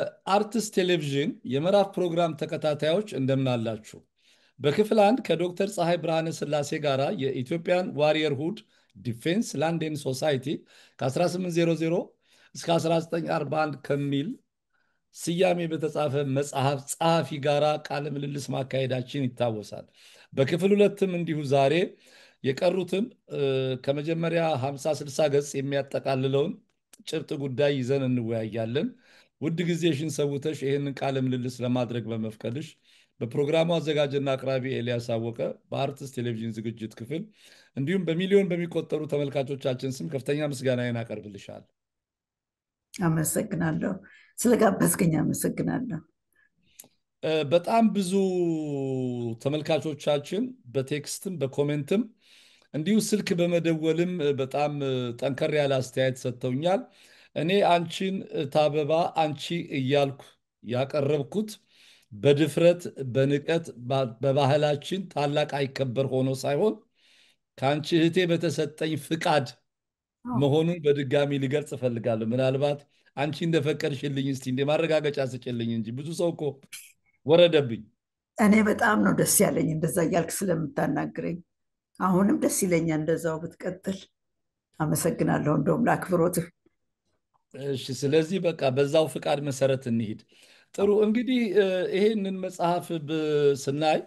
የአርትስ ቴሌቪዥን የምዕራፍ ፕሮግራም ተከታታዮች እንደምን አላችሁ? በክፍል አንድ ከዶክተር ፀሐይ ብርሃነ ሥላሴ ጋር የኢትዮጵያን ዋሪየር ሁድ ዲፌንስ ላንድ ኤንድ ሶሳይቲ ከ1800 እስከ 1941 ከሚል ስያሜ በተጻፈ መጽሐፍ ጸሐፊ ጋር ቃለ ምልልስ ማካሄዳችን ይታወሳል። በክፍል ሁለትም እንዲሁ ዛሬ የቀሩትን ከመጀመሪያ 50-60 ገጽ የሚያጠቃልለውን ጭብጥ ጉዳይ ይዘን እንወያያለን። ውድ ጊዜሽን ሰውተሽ ይህንን ቃለ ምልልስ ለማድረግ በመፍቀድሽ በፕሮግራሙ አዘጋጅና አቅራቢ ኤልያስ አወቀ በአርትስ ቴሌቪዥን ዝግጅት ክፍል እንዲሁም በሚሊዮን በሚቆጠሩ ተመልካቾቻችን ስም ከፍተኛ ምስጋናዬን አቀርብልሻል። አመሰግናለሁ። ስለጋበዝከኝ አመሰግናለሁ። በጣም ብዙ ተመልካቾቻችን በቴክስትም በኮሜንትም እንዲሁ ስልክ በመደወልም በጣም ጠንከር ያለ አስተያየት ሰጥተውኛል። እኔ አንቺን ታበባ አንቺ እያልኩ ያቀረብኩት በድፍረት በንቀት በባህላችን ታላቅ አይከበር ሆኖ ሳይሆን ከአንቺ እህቴ በተሰጠኝ ፍቃድ መሆኑን በድጋሚ ልገልጽ እፈልጋለሁ። ምናልባት አንቺ እንደፈቀድሽልኝ እስቲ እንደ ማረጋገጫ ስጭልኝ እንጂ ብዙ ሰው እኮ ወረደብኝ። እኔ በጣም ነው ደስ ያለኝ እንደዛ እያልክ ስለምታናግረኝ። አሁንም ደስ ይለኛል እንደዛው ብትቀጥል። አመሰግናለሁ እንደውም ለአክብሮትህ። እሺ፣ ስለዚህ በቃ በዛው ፍቃድ መሰረት እንሂድ። ጥሩ እንግዲህ ይሄንን መጽሐፍ ስናይ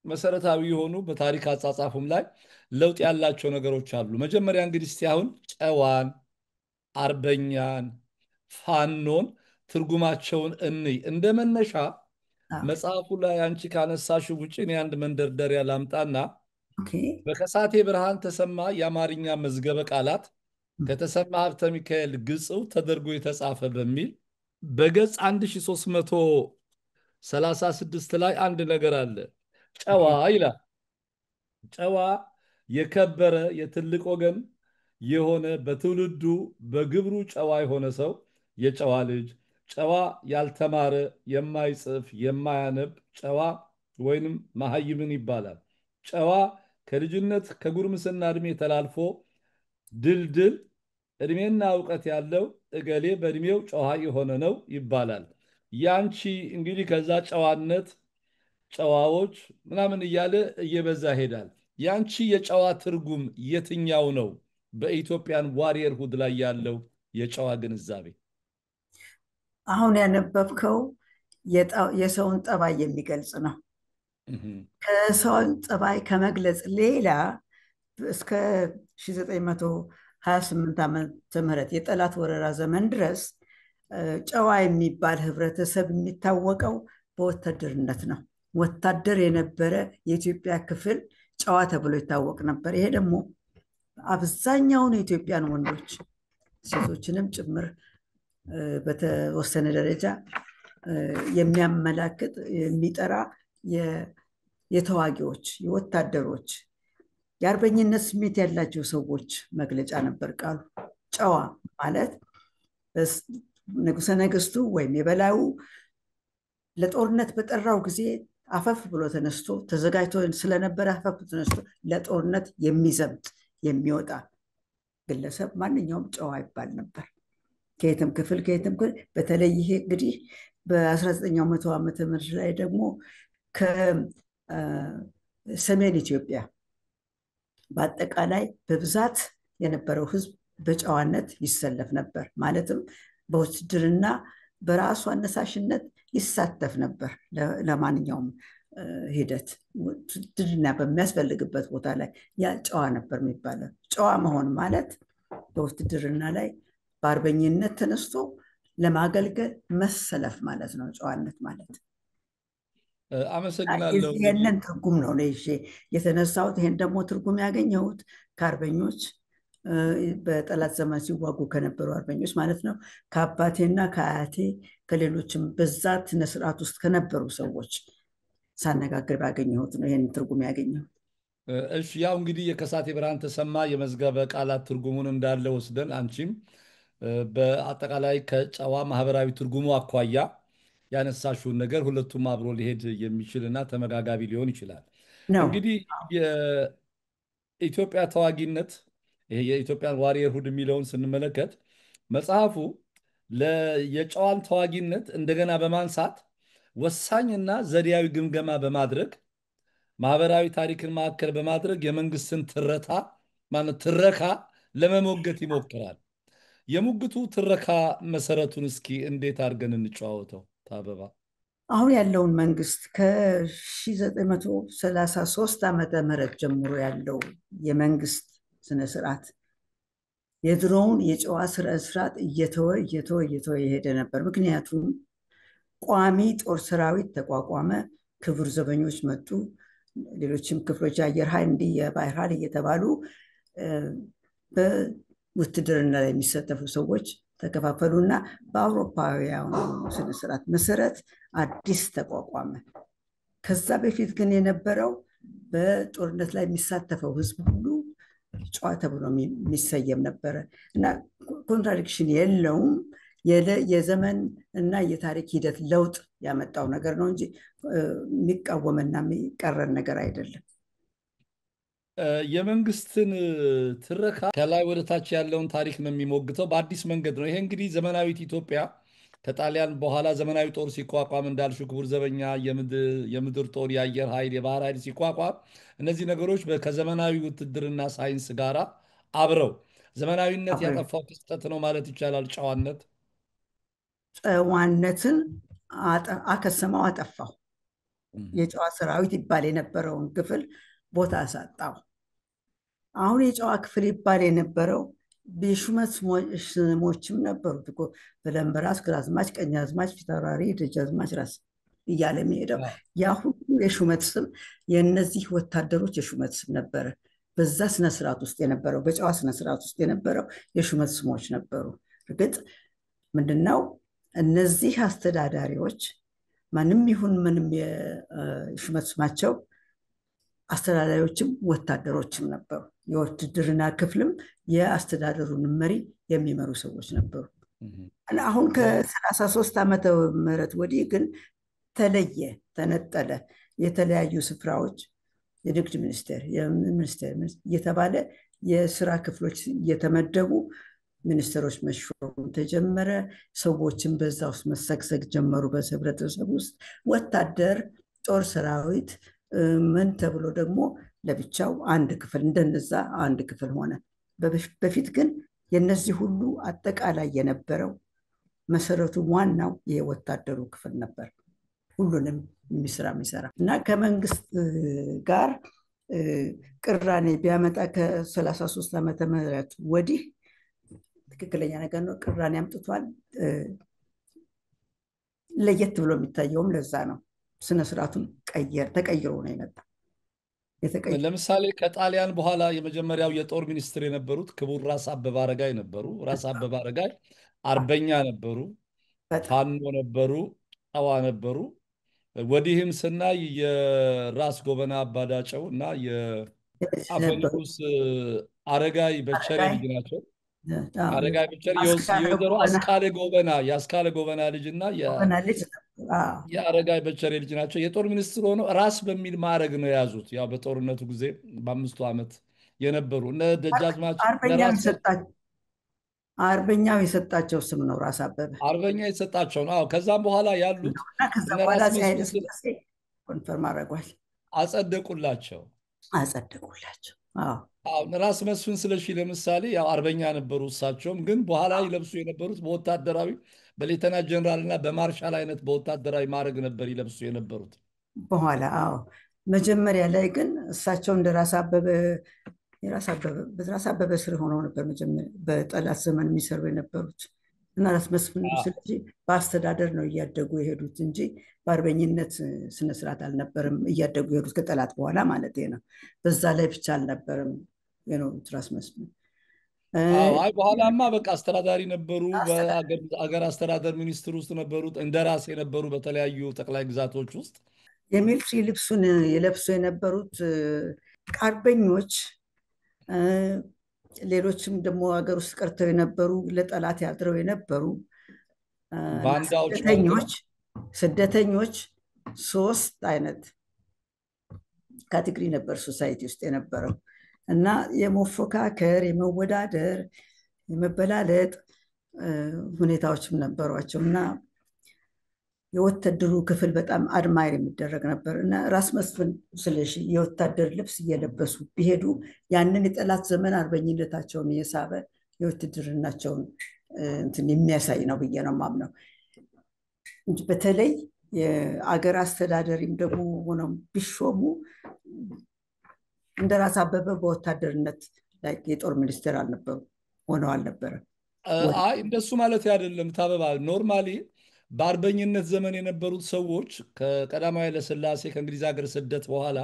መሰረታዊ የሆኑ በታሪክ አጻጻፉም ላይ ለውጥ ያላቸው ነገሮች አሉ። መጀመሪያ እንግዲህ እስቲ አሁን ጨዋን፣ አርበኛን፣ ፋኖን ትርጉማቸውን እንይ። እንደ መነሻ መጽሐፉ ላይ አንቺ ካነሳሽው ውጭ እኔ አንድ መንደርደሪያ ላምጣና በከሳቴ ብርሃን ተሰማ የአማርኛ መዝገበ ቃላት ከተሰማ ሀብተ ሚካኤል ግጽው ተደርጎ የተጻፈ በሚል በገጽ 1336 ላይ አንድ ነገር አለ። ጨዋ ይላል። ጨዋ የከበረ የትልቅ ወገን የሆነ በትውልዱ በግብሩ ጨዋ የሆነ ሰው የጨዋ ልጅ፣ ጨዋ ያልተማረ የማይጽፍ የማያነብ ጨዋ ወይንም መሃይምን ይባላል። ጨዋ ከልጅነት ከጉርምስና ዕድሜ ተላልፎ ድልድል ዕድሜና እውቀት ያለው እገሌ በዕድሜው ጨዋ የሆነ ነው ይባላል። ያንቺ እንግዲህ ከዛ ጨዋነት ጨዋዎች ምናምን እያለ እየበዛ ሄዳል። ያንቺ የጨዋ ትርጉም የትኛው ነው? በኢትዮጵያን ዋሪየር ሁድ ላይ ያለው የጨዋ ግንዛቤ። አሁን ያነበብከው የሰውን ጠባይ የሚገልጽ ነው። ከሰውን ጠባይ ከመግለጽ ሌላ እስከ 1928 ዓመተ ምህረት የጠላት ወረራ ዘመን ድረስ ጨዋ የሚባል ህብረተሰብ የሚታወቀው በወታደርነት ነው። ወታደር የነበረ የኢትዮጵያ ክፍል ጨዋ ተብሎ ይታወቅ ነበር። ይሄ ደግሞ አብዛኛውን የኢትዮጵያን ወንዶች ሴቶችንም ጭምር በተወሰነ ደረጃ የሚያመላክት የሚጠራ የተዋጊዎች፣ የወታደሮች፣ የአርበኝነት ስሜት ያላቸው ሰዎች መግለጫ ነበር ቃሉ። ጨዋ ማለት ንጉሠ ነገሥቱ ወይም የበላዩ ለጦርነት በጠራው ጊዜ አፈፍ ብሎ ተነስቶ ተዘጋጅቶ ስለነበረ አፈፍ ተነስቶ ለጦርነት የሚዘምት የሚወጣ ግለሰብ ማንኛውም ጨዋ ይባል ነበር። ከየትም ክፍል በተለይ ይሄ እንግዲህ በ19ኛው መቶ ዓመተ ምህረት ላይ ደግሞ ከሰሜን ኢትዮጵያ በአጠቃላይ በብዛት የነበረው ህዝብ በጨዋነት ይሰለፍ ነበር። ማለትም በውትድርና በራሱ አነሳሽነት ይሳተፍ ነበር። ለማንኛውም ሂደት ውትድርና በሚያስፈልግበት ቦታ ላይ ያ ጨዋ ነበር የሚባለው። ጨዋ መሆን ማለት በውትድርና ላይ በአርበኝነት ተነስቶ ለማገልገል መሰለፍ ማለት ነው ጨዋነት ማለት። አመሰግናለሁ። ይህንን ትርጉም ነው ይዤ የተነሳሁት። ይህን ደግሞ ትርጉም ያገኘሁት ከአርበኞች በጠላት ዘመን ሲዋጉ ከነበሩ አርበኞች ማለት ነው፣ ከአባቴና ከአያቴ ከሌሎችም በዛ ስነ ስርዓት ውስጥ ከነበሩ ሰዎች ሳነጋግር ባገኘሁት ነው ይህን ትርጉም ያገኘሁት። እሺ፣ ያው እንግዲህ የከሳቴ ብርሃን ተሰማ የመዝገበ ቃላት ትርጉሙን እንዳለ ወስደን አንቺም በአጠቃላይ ከጨዋ ማህበራዊ ትርጉሙ አኳያ ያነሳሽውን ነገር ሁለቱም አብሮ ሊሄድ የሚችልና ተመጋጋቢ ሊሆን ይችላል። እንግዲህ የኢትዮጵያ ተዋጊነት ይሄ የኢትዮጵያን ዋሪየር ሁድ የሚለውን ስንመለከት መጽሐፉ የጨዋን ተዋጊነት እንደገና በማንሳት ወሳኝና ዘዴያዊ ግምገማ በማድረግ ማህበራዊ ታሪክን ማዕከል በማድረግ የመንግስትን ትረካ ለመሞገት ይሞክራል። የሙግቱ ትረካ መሰረቱን እስኪ እንዴት አድርገን እንጨዋወተው ታበባ? አሁን ያለውን መንግስት ከ1933 ዓመተ ምህረት ጀምሮ ያለው የመንግስት ስነስርዓት የድሮውን የጨዋ ስነስርዓት እየተወ የሄደ ነበር። ምክንያቱም ቋሚ ጦር ሰራዊት ተቋቋመ፣ ክቡር ዘበኞች መጡ፣ ሌሎችም ክፍሎች የአየር ኃይል እንዲህ የባህር ኃይል እየተባሉ በውትድርና ላይ የሚሳተፉ ሰዎች ተከፋፈሉና በአውሮፓውያኑ ስነስርዓት መሰረት አዲስ ተቋቋመ። ከዛ በፊት ግን የነበረው በጦርነት ላይ የሚሳተፈው ህዝብ ሁሉ ጨዋ ተብሎ የሚሰየም ነበረ እና ኮንትራዲክሽን የለውም። የዘመን እና የታሪክ ሂደት ለውጥ ያመጣው ነገር ነው እንጂ የሚቃወምና የሚቀረን ነገር አይደለም። የመንግስትን ትረካ ከላይ ወደ ታች ያለውን ታሪክ ነው የሚሞግተው በአዲስ መንገድ ነው። ይሄ እንግዲህ ዘመናዊት ኢትዮጵያ ከጣሊያን በኋላ ዘመናዊ ጦር ሲቋቋም እንዳልሽው ክቡር ዘበኛ፣ የምድር ጦር፣ የአየር ኃይል፣ የባህር ኃይል ሲቋቋም እነዚህ ነገሮች ከዘመናዊ ውትድርና ሳይንስ ጋር አብረው ዘመናዊነት ያጠፋው ክስተት ነው ማለት ይቻላል። ጨዋነትን አከሰማው፣ አጠፋው። የጨዋ ሰራዊት ይባል የነበረውን ክፍል ቦታ አሳጣው። አሁን የጨዋ ክፍል ይባል የነበረው የሹመት ስሞችም ነበሩት እኮ በለምበራስ፣ ግራዝማች፣ ቀኛዝማች፣ ፊታውራሪ፣ ደጃዝማች፣ ራስ እያለ የሚሄደው ያ ሁሉ የሹመት ስም የእነዚህ ወታደሮች የሹመት ስም ነበረ። በዛ ስነስርዓት ውስጥ የነበረው በጨዋ ስነስርዓት ውስጥ የነበረው የሹመት ስሞች ነበሩ። እርግጥ ምንድነው እነዚህ አስተዳዳሪዎች ማንም ይሁን ምንም የሹመት ስማቸው አስተዳዳሪዎችም ወታደሮችም ነበሩ። የውትድርና ክፍልም የአስተዳደሩን መሪ የሚመሩ ሰዎች ነበሩ። አሁን ከ33 ዓመተ ምህረት ወዲህ ግን ተለየ፣ ተነጠለ። የተለያዩ ስፍራዎች የንግድ ሚኒስቴር፣ የሚኒስቴር እየተባለ የስራ ክፍሎች እየተመደቡ ሚኒስትሮች መሾም ተጀመረ። ሰዎችን በዛ ውስጥ መሰግሰግ ጀመሩ። በህብረተሰብ ውስጥ ወታደር፣ ጦር ሰራዊት ምን ተብሎ ደግሞ ለብቻው አንድ ክፍል እንደነዛ አንድ ክፍል ሆነ። በፊት ግን የነዚህ ሁሉ አጠቃላይ የነበረው መሰረቱ ዋናው የወታደሩ ክፍል ነበር፣ ሁሉንም የሚሰራ እና ከመንግስት ጋር ቅራኔ ቢያመጣ ከ33 ዓመተ ምህረት ወዲህ ትክክለኛ ነገር ነው። ቅራኔ አምጥቷል። ለየት ብሎ የሚታየውም ለዛ ነው። ስነስርዓቱን ተቀይሮ ነው የመጣ። ለምሳሌ ከጣሊያን በኋላ የመጀመሪያው የጦር ሚኒስትር የነበሩት ክቡር ራስ አበበ አረጋይ ነበሩ። ራስ አበበ አረጋይ አርበኛ ነበሩ፣ ፋኖ ነበሩ፣ ጨዋ ነበሩ። ወዲህም ስናይ የራስ ጎበና አባዳጨው እና የአፈ ንጉስ አረጋይ በቸሬ ልጅ ናቸው። አረጋይ በቸሬ የወይዘሮ የአስካለ ጎበና ልጅና የአረጋይ በቸሬ ልጅ ናቸው። የጦር ሚኒስትር ሆነው ራስ በሚል ማዕረግ ነው የያዙት። ያው በጦርነቱ ጊዜ በ5 ዓመት የነበሩ እነ ደጃዝማች አርበኛው የሰጣቸው ስም ነው። ራስ አበበ አርበኛ የሰጣቸው ነው። ከዛም በኋላ ያሉት ኮንፈርም አደረጓል፣ አጸደቁላቸው። ራስ መስፍን ስለሺ ለምሳሌ ያው አርበኛ ነበሩ። እሳቸውም ግን በኋላ ይለብሱ የነበሩት በወታደራዊ በሌተና ጀነራል እና በማርሻል አይነት በወታደራዊ ማዕረግ ነበር ይለብሱ የነበሩት። በኋላ መጀመሪያ ላይ ግን እሳቸው እንደ ራስ አበበ ስር ሆነው ነበር በጠላት ዘመን የሚሰሩ የነበሩት እና ራስ መስፍን ስለሺ በአስተዳደር ነው እያደጉ የሄዱት እንጂ በአርበኝነት ስነስርዓት አልነበረም እያደጉ የሄዱት ከጠላት በኋላ ማለት ነው። በዛ ላይ ብቻ አልነበረም የኖሩት ራስ መስፍን። በኋላማ በቃ አስተዳዳሪ ነበሩ። በአገር አስተዳደር ሚኒስትር ውስጥ ነበሩ። እንደራሴ የነበሩ በተለያዩ ጠቅላይ ግዛቶች ውስጥ የሚሊትሪ ልብሱን የለብሱ የነበሩት አርበኞች፣ ሌሎችም ደግሞ ሀገር ውስጥ ቀርተው የነበሩ ለጠላት ያድረው የነበሩ ስደተኞች 3 አይነት ካቴጎሪ ነበር ሶሳይቲ ውስጥ የነበረው እና የመፎካከር፣ የመወዳደር፣ የመበላለጥ ሁኔታዎችም ነበሯቸው እና የወታደሩ ክፍል በጣም አድማይር የሚደረግ ነበር እና ራስ መስፍን ስለሺ የወታደር ልብስ እየለበሱ ቢሄዱ ያንን የጠላት ዘመን አርበኝነታቸውን የሳበ የውትድርናቸውን እንትን የሚያሳይ ነው ብዬ ነው የማምነው እንጂ በተለይ የአገር አስተዳደሪም ደግሞ ሆነው ቢሾሙ እንደ ራስ አበበ በወታደርነት ላይ የጦር ሚኒስቴር አልነበሩ ሆነው አልነበረም። አይ እንደሱ ማለት አይደለም ታበባ። ኖርማሊ በአርበኝነት ዘመን የነበሩት ሰዎች ከቀዳማዊ ኃይለ ሥላሴ ከእንግሊዝ ሀገር ስደት በኋላ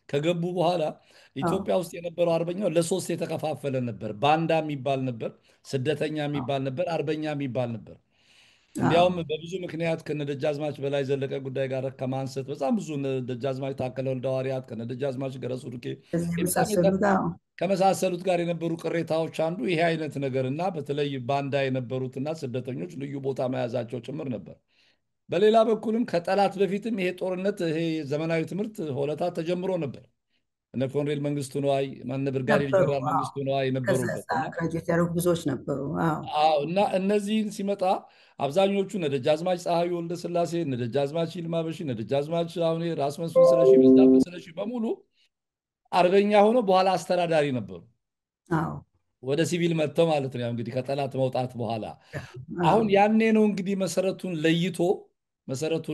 ከገቡ በኋላ ኢትዮጵያ ውስጥ የነበረው አርበኛው ለሶስት የተከፋፈለ ነበር። ባንዳ የሚባል ነበር፣ ስደተኛ የሚባል ነበር፣ አርበኛ የሚባል ነበር። እንዲያውም በብዙ ምክንያት ከነደጃዝማች በላይ ዘለቀ ጉዳይ ጋር ከማንሰት በጣም ብዙ ደጃዝማች ታከለ ወልደ ሐዋርያት ከነደጃዝማች ገረሱ ዱቄ ከመሳሰሉት ጋር የነበሩ ቅሬታዎች አንዱ ይሄ አይነት ነገር እና በተለይ ባንዳ የነበሩትና ስደተኞች ልዩ ቦታ መያዛቸው ጭምር ነበር። በሌላ በኩልም ከጠላት በፊትም ይሄ ጦርነት ይሄ ዘመናዊ ትምህርት ሆለታ ተጀምሮ ነበር። እነ ኮሎኔል መንግስቱ ነዋይ ማነ ብርጋዴር ጀነራል መንግስቱ ነዋይ የነበሩበት ብዙዎች ነበሩ እና እነዚህን ሲመጣ አብዛኞቹ እነ ደጃዝማች ፀሐዩ ወልደ ስላሴ፣ እነ ደጃዝማች ይልማ በሺ፣ እነ ደጃዝማች አሁን ራስ መስፍን ስለሺ፣ በዛብህ ስለሺ በሙሉ አርበኛ ሆነው በኋላ አስተዳዳሪ ነበሩ። ወደ ሲቪል መጥተው ማለት ነው። እንግዲህ ከጠላት መውጣት በኋላ አሁን ያኔ ነው እንግዲህ መሰረቱን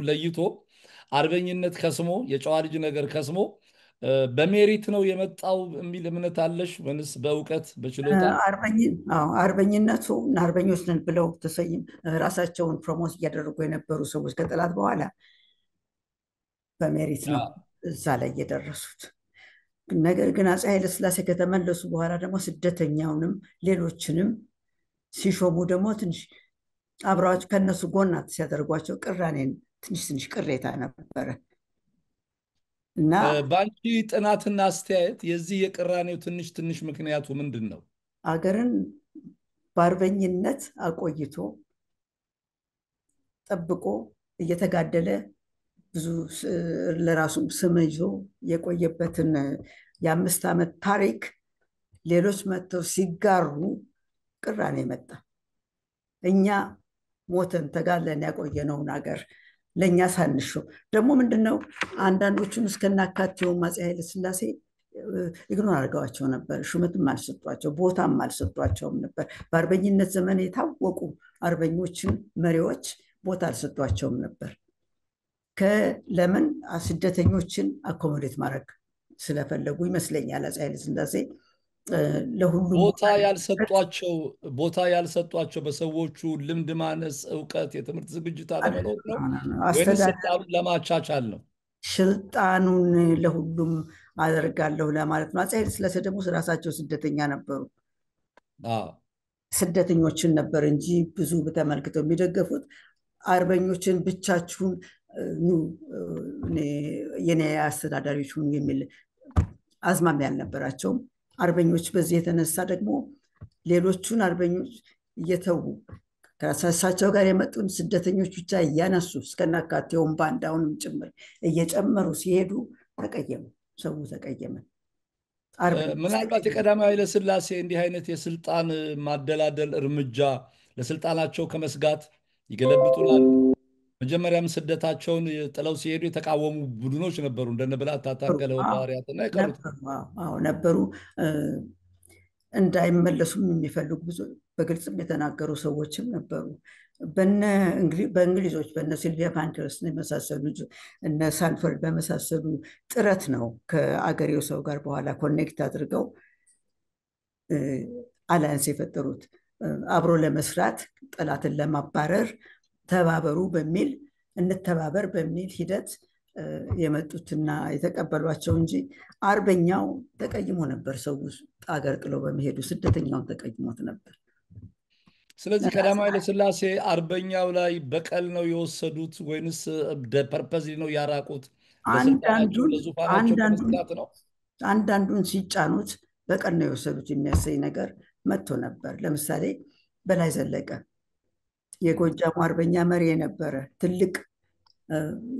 ለይቶ አርበኝነት ከስሞ የጨዋ ልጅ ነገር ከስሞ በሜሪት ነው የመጣው የሚል እምነት አለሽ ወይስ በእውቀት በችሎታ? አርበኝነቱ አርበኞች ነን ብለው ተሰይም ራሳቸውን ፕሮሞት እያደረጉ የነበሩ ሰዎች ከጠላት በኋላ በሜሪት ነው እዛ ላይ የደረሱት። ነገር ግን አፄ ኃይለሥላሴ ከተመለሱ በኋላ ደግሞ ስደተኛውንም ሌሎችንም ሲሾሙ ደግሞ ትንሽ አብረዋቸው ከነሱ ጎናት ሲያደርጓቸው ቅራኔን ትንሽ ቅሬታ ነበረ እና በአንቺ ጥናትና አስተያየት የዚህ የቅራኔው ትንሽ ምክንያቱ ምንድን ነው? አገርን በአርበኝነት አቆይቶ ጠብቆ እየተጋደለ ብዙ ለራሱ ስም ይዞ የቆየበትን የ5 ዓመት ታሪክ ሌሎች መጥተው ሲጋሩ ቅራኔ መጣ። እኛ ሞተን ተጋለን ያቆየነውን አገር ለእኛ ሳንሾው ደግሞ ምንድነው አንዳንዶቹን እስከናካቴውም አፄ ኃይለሥላሴ ኢግኖር አድርገዋቸው ነበር። ሹመትም አልሰጧቸው፣ ቦታም አልሰጧቸውም ነበር። በአርበኝነት ዘመን የታወቁ አርበኞችን መሪዎች ቦታ አልሰጧቸውም ነበር። ለምን ስደተኞችን አኮሞዴት ማድረግ ስለፈለጉ ይመስለኛል አፄ ኃይለሥላሴ ለሁሉም ቦታ ያልሰጧቸው በሰዎቹ ልምድ ማነስ፣ እውቀት፣ የትምህርት ዝግጅት አለመኖር ነው ወይስ ስልጣኑን ለማቻቻል ነው? ስልጣኑን ለሁሉም አደርጋለሁ ለማለት ነው። አፄ ኃይለሥላሴ ደግሞ ራሳቸው ስደተኛ ነበሩ። ስደተኞችን ነበር እንጂ ብዙ ተመልክተው የሚደገፉት አርበኞችን ብቻችሁን የኔ አስተዳዳሪዎች ሁኑ የሚል አዝማሚያ አልነበራቸውም። አርበኞች በዚህ የተነሳ ደግሞ ሌሎቹን አርበኞች እየተዉ ከእሳቸው ጋር የመጡን ስደተኞች ብቻ እያነሱ እስከናካቴውም ባንዳውንም ጭምር እየጨመሩ ሲሄዱ ተቀየሙ፣ ሰው ተቀየመ። ምናልባት የቀዳማዊ ኃይለሥላሴ እንዲህ አይነት የስልጣን ማደላደል እርምጃ ለስልጣናቸው ከመስጋት ይገለብጡናል። መጀመሪያም ስደታቸውን ጥለው ሲሄዱ የተቃወሙ ቡድኖች ነበሩ፣ እንደነ ብላታ ታከለ ወልደ ሐዋርያትና የቀሩት ነበሩ። እንዳይመለሱም የሚፈልጉ ብዙ በግልጽም የተናገሩ ሰዎችም ነበሩ። በእንግሊዞች በነ ሲልቪያ ፓንክረስት የመሳሰሉ እነ ሳንፈርድ በመሳሰሉ ጥረት ነው ከአገሬው ሰው ጋር በኋላ ኮኔክት አድርገው አላያንስ የፈጠሩት። አብሮ ለመስራት ጠላትን ለማባረር ተባበሩ በሚል እንተባበር በሚል ሂደት የመጡትና የተቀበሏቸው እንጂ አርበኛው ተቀይሞ ነበር። ሰው አገር ጥሎ በመሄዱ ስደተኛውን ተቀይሞት ነበር። ስለዚህ ቀዳማዊ ኃይለሥላሴ አርበኛው ላይ በቀል ነው የወሰዱት ወይንስ ፐርፐዝ ነው ያራቁት? ለዙፋናቸው ከመስጋት ነው። አንዳንዱን ሲጫኑት በቀል ነው የወሰዱት የሚያሰኝ ነገር መጥቶ ነበር። ለምሳሌ በላይ ዘለቀ የጎጃሙ አርበኛ መሪ የነበረ ትልቅ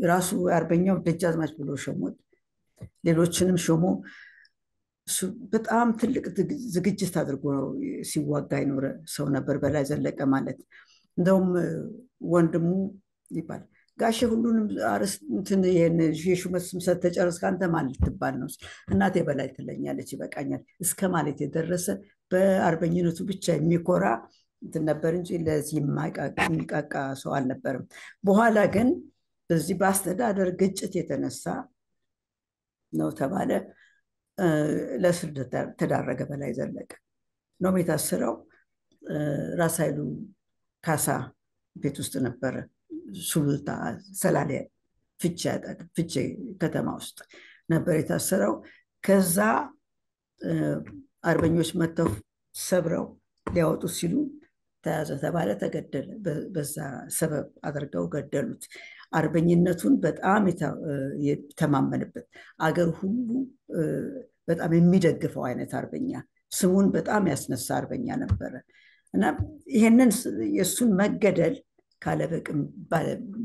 ራሱ አርበኛው ደጃዝማች ብሎ ሾሞት፣ ሌሎችንም ሾሞ በጣም ትልቅ ዝግጅት አድርጎ ሲዋጋ ይኖረ ሰው ነበር በላይ ዘለቀ ማለት። እንደውም ወንድሙ ይባል ጋሼ ሁሉንም እንትን የሹመት ስም ሰጥተህ ጨረስክ አንተ ማን ልትባል ነው? እናቴ በላይ ትለኛለች ይበቃኛል እስከ ማለት የደረሰ በአርበኝነቱ ብቻ የሚኮራ እንትን ነበር እንጂ ለዚህ የሚቃቃ ሰው አልነበርም። በኋላ ግን በዚህ በአስተዳደር ግጭት የተነሳ ነው ተባለ ለእስር ተዳረገ። በላይ ዘለቀ ነው የታሰረው። ራስ ኃይሉ ካሳ ቤት ውስጥ ነበረ፣ ሱሉልታ ሰላሌ ፍቼ ከተማ ውስጥ ነበር የታሰረው። ከዛ አርበኞች መጥተው ሰብረው ሊያወጡት ሲሉ ተያዘ ተባለ፣ ተገደለ። በዛ ሰበብ አድርገው ገደሉት። አርበኝነቱን በጣም የተማመንበት አገር ሁሉ በጣም የሚደግፈው አይነት አርበኛ፣ ስሙን በጣም ያስነሳ አርበኛ ነበረ እና ይህንን የእሱን መገደል ካለ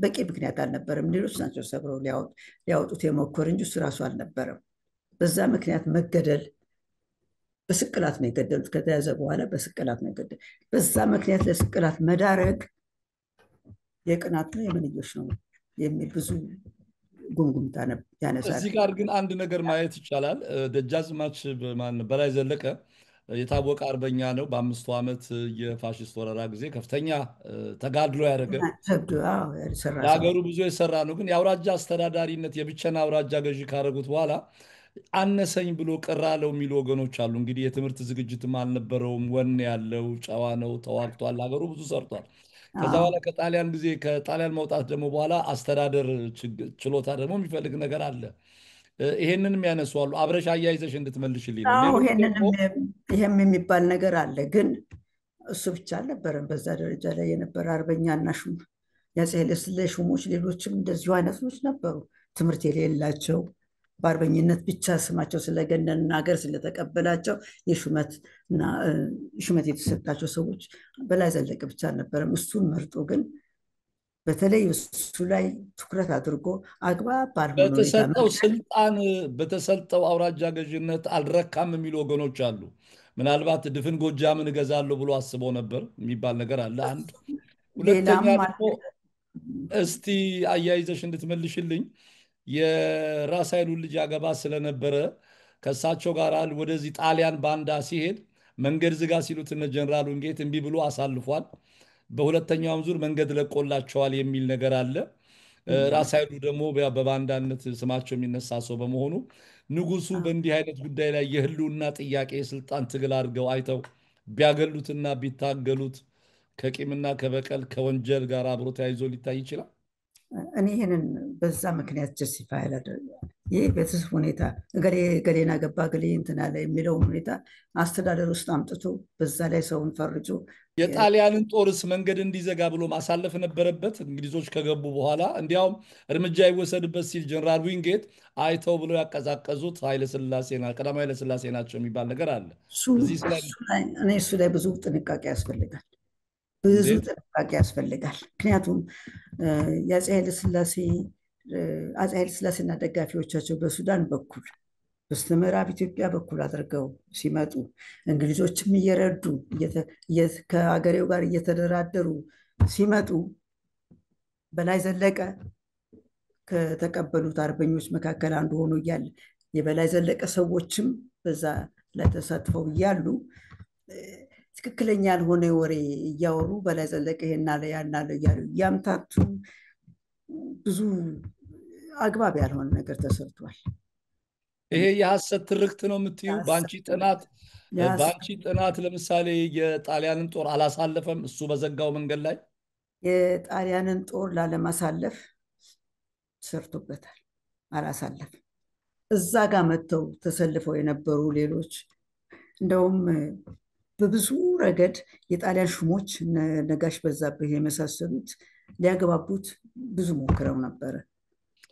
በቂ ምክንያት አልነበረም። ሌሎች ናቸው ሰብረው ሊያወጡት የሞከሩ እንጂ እሱ ራሱ አልነበረም። በዛ ምክንያት መገደል፣ በስቅላት ነው የገደሉት። ከተያዘ በኋላ በስቅላት ነው የገደሉት። በዛ ምክንያት ለስቅላት መዳረግ የቅናት ነው የምንዮሽ ነው የሚል ብዙ ጉምጉምታ ያነሳል። እዚህ ጋር ግን አንድ ነገር ማየት ይቻላል። ደጃዝማች በላይ ዘለቀ የታወቀ አርበኛ ነው። በ5ቱ ዓመት የፋሽስት ወረራ ጊዜ ከፍተኛ ተጋድሎ ያደረገ ለሀገሩ ብዙ የሰራ ነው። ግን የአውራጃ አስተዳዳሪነት የብቸና አውራጃ ገዢ ካደረጉት በኋላ አነሰኝ ብሎ ቅር አለው የሚሉ ወገኖች አሉ። እንግዲህ የትምህርት ዝግጅትም አልነበረውም። ወኔ ያለው ጨዋ ነው፣ ተዋግቷል፣ ሀገሩ ብዙ ሰርቷል። ከዛ በኋላ ከጣሊያን ጊዜ ከጣሊያን መውጣት ደግሞ በኋላ አስተዳደር ችሎታ ደግሞ የሚፈልግ ነገር አለ። ይሄንንም ያነሷሉ። አብረሽ አያይዘሽ እንድትመልሽልኝ ነው። ይሄም የሚባል ነገር አለ። ግን እሱ ብቻ አልነበረም። በዛ ደረጃ ላይ የነበረ አርበኛና ሹም የአፄ ኃይለሥላሴ ሹሞች ሌሎችም እንደዚሁ አይነቶች ነበሩ። ትምህርት የሌላቸው በአርበኝነት ብቻ ስማቸው ስለገነንና ሀገር ስለተቀበላቸው ሹመት የተሰጣቸው ሰዎች በላይ ዘለቀ ብቻ አልነበረም። እሱን መርጦ ግን በተለይ እሱ ላይ ትኩረት አድርጎ አግባብ ባልሆነ በተሰጠው ስልጣን በተሰጠው አውራጃ ገዥነት አልረካም የሚሉ ወገኖች አሉ። ምናልባት ድፍን ጎጃምን እገዛለሁ ብሎ አስቦ ነበር የሚባል ነገር አለ። አንድ ሁለተኛ ደግሞ እስቲ አያይዘሽ እንድትመልሽልኝ የራስ ኃይሉን ልጅ አገባ ስለነበረ ከእሳቸው ጋር ወደዚህ ጣሊያን ባንዳ ሲሄድ መንገድ ዝጋ ሲሉት እነ ጀነራል ውንጌት እምቢ ብሎ አሳልፏል። በሁለተኛውም ዙር መንገድ ለቆላቸዋል የሚል ነገር አለ። ራስ ኃይሉ ደግሞ በባንዳነት ስማቸው የሚነሳ ሰው በመሆኑ ንጉሱ በእንዲህ አይነት ጉዳይ ላይ የህልውና ጥያቄ የስልጣን ትግል አድርገው አይተው ቢያገሉትና ቢታገሉት ከቂምና ከበቀል ከወንጀል ጋር አብሮ ተያይዞ ሊታይ ይችላል። እኔ ይህንን በዛ ምክንያት ጀስቲፋይ አላደርግም። ይህ ቤተሰብ ሁኔታ ገሌና ገባ ገሌ እንትን አለ የሚለውን ሁኔታ አስተዳደር ውስጥ አምጥቶ በዛ ላይ ሰውን ፈርጆ የጣሊያንን ጦርስ መንገድ እንዲዘጋ ብሎ ማሳለፍ ነበረበት። እንግሊዞች ከገቡ በኋላ እንዲያውም እርምጃ ይወሰድበት ሲል ጀነራል ዊንጌት አይተው ብሎ ያቀዛቀዙት ቀዳማዊ ኃይለሥላሴ ናቸው የሚባል ነገር አለ። እሱ ላይ ብዙ ጥንቃቄ ያስፈልጋል። ብዙ ጥንቃቄ ያስፈልጋል። ምክንያቱም የአፄ ኃይለሥላሴና ደጋፊዎቻቸው በሱዳን በኩል በስተምዕራብ ኢትዮጵያ በኩል አድርገው ሲመጡ እንግሊዞችም እየረዱ ከሀገሬው ጋር እየተደራደሩ ሲመጡ በላይ ዘለቀ ከተቀበሉት አርበኞች መካከል አንዱ ሆኖ እያለ የበላይ ዘለቀ ሰዎችም በዛ ላይ ተሳትፈው እያሉ ትክክለኛ ያልሆነ ወሬ እያወሩ በላይ ዘለቀ ይሄን አለ ያን አለ እያሉ እያምታቱ ብዙ አግባብ ያልሆነ ነገር ተሰርቷል። ይሄ የሐሰት ትርክት ነው የምትዩ? በአንቺ ጥናት ለምሳሌ የጣሊያንን ጦር አላሳለፈም እሱ በዘጋው መንገድ ላይ የጣሊያንን ጦር ላለማሳለፍ ሰርቶበታል። አላሳለፍም። እዛ ጋር መጥተው ተሰልፈው የነበሩ ሌሎች እንደውም በብዙ ረገድ የጣሊያን ሹሞች ነጋሽ በዛብህ የመሳሰሉት ሊያገባቡት ብዙ ሞክረው ነበረ።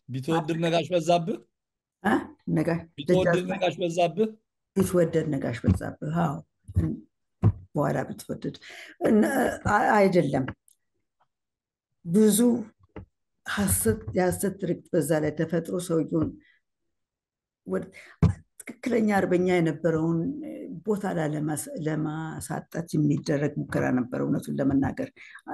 ቢትወደድ ነጋሽ በዛብህ ቢትወደድ ነጋሽ በዛብህ በኋላ ቢትወደድ አይደለም። ብዙ የሐሰት ትርክት በዛ ላይ ተፈጥሮ ሰውየውን ትክክለኛ አርበኛ የነበረውን ቦታ ለማሳጠት የሚደረግ ሙከራ ነበር። እውነቱን ለመናገር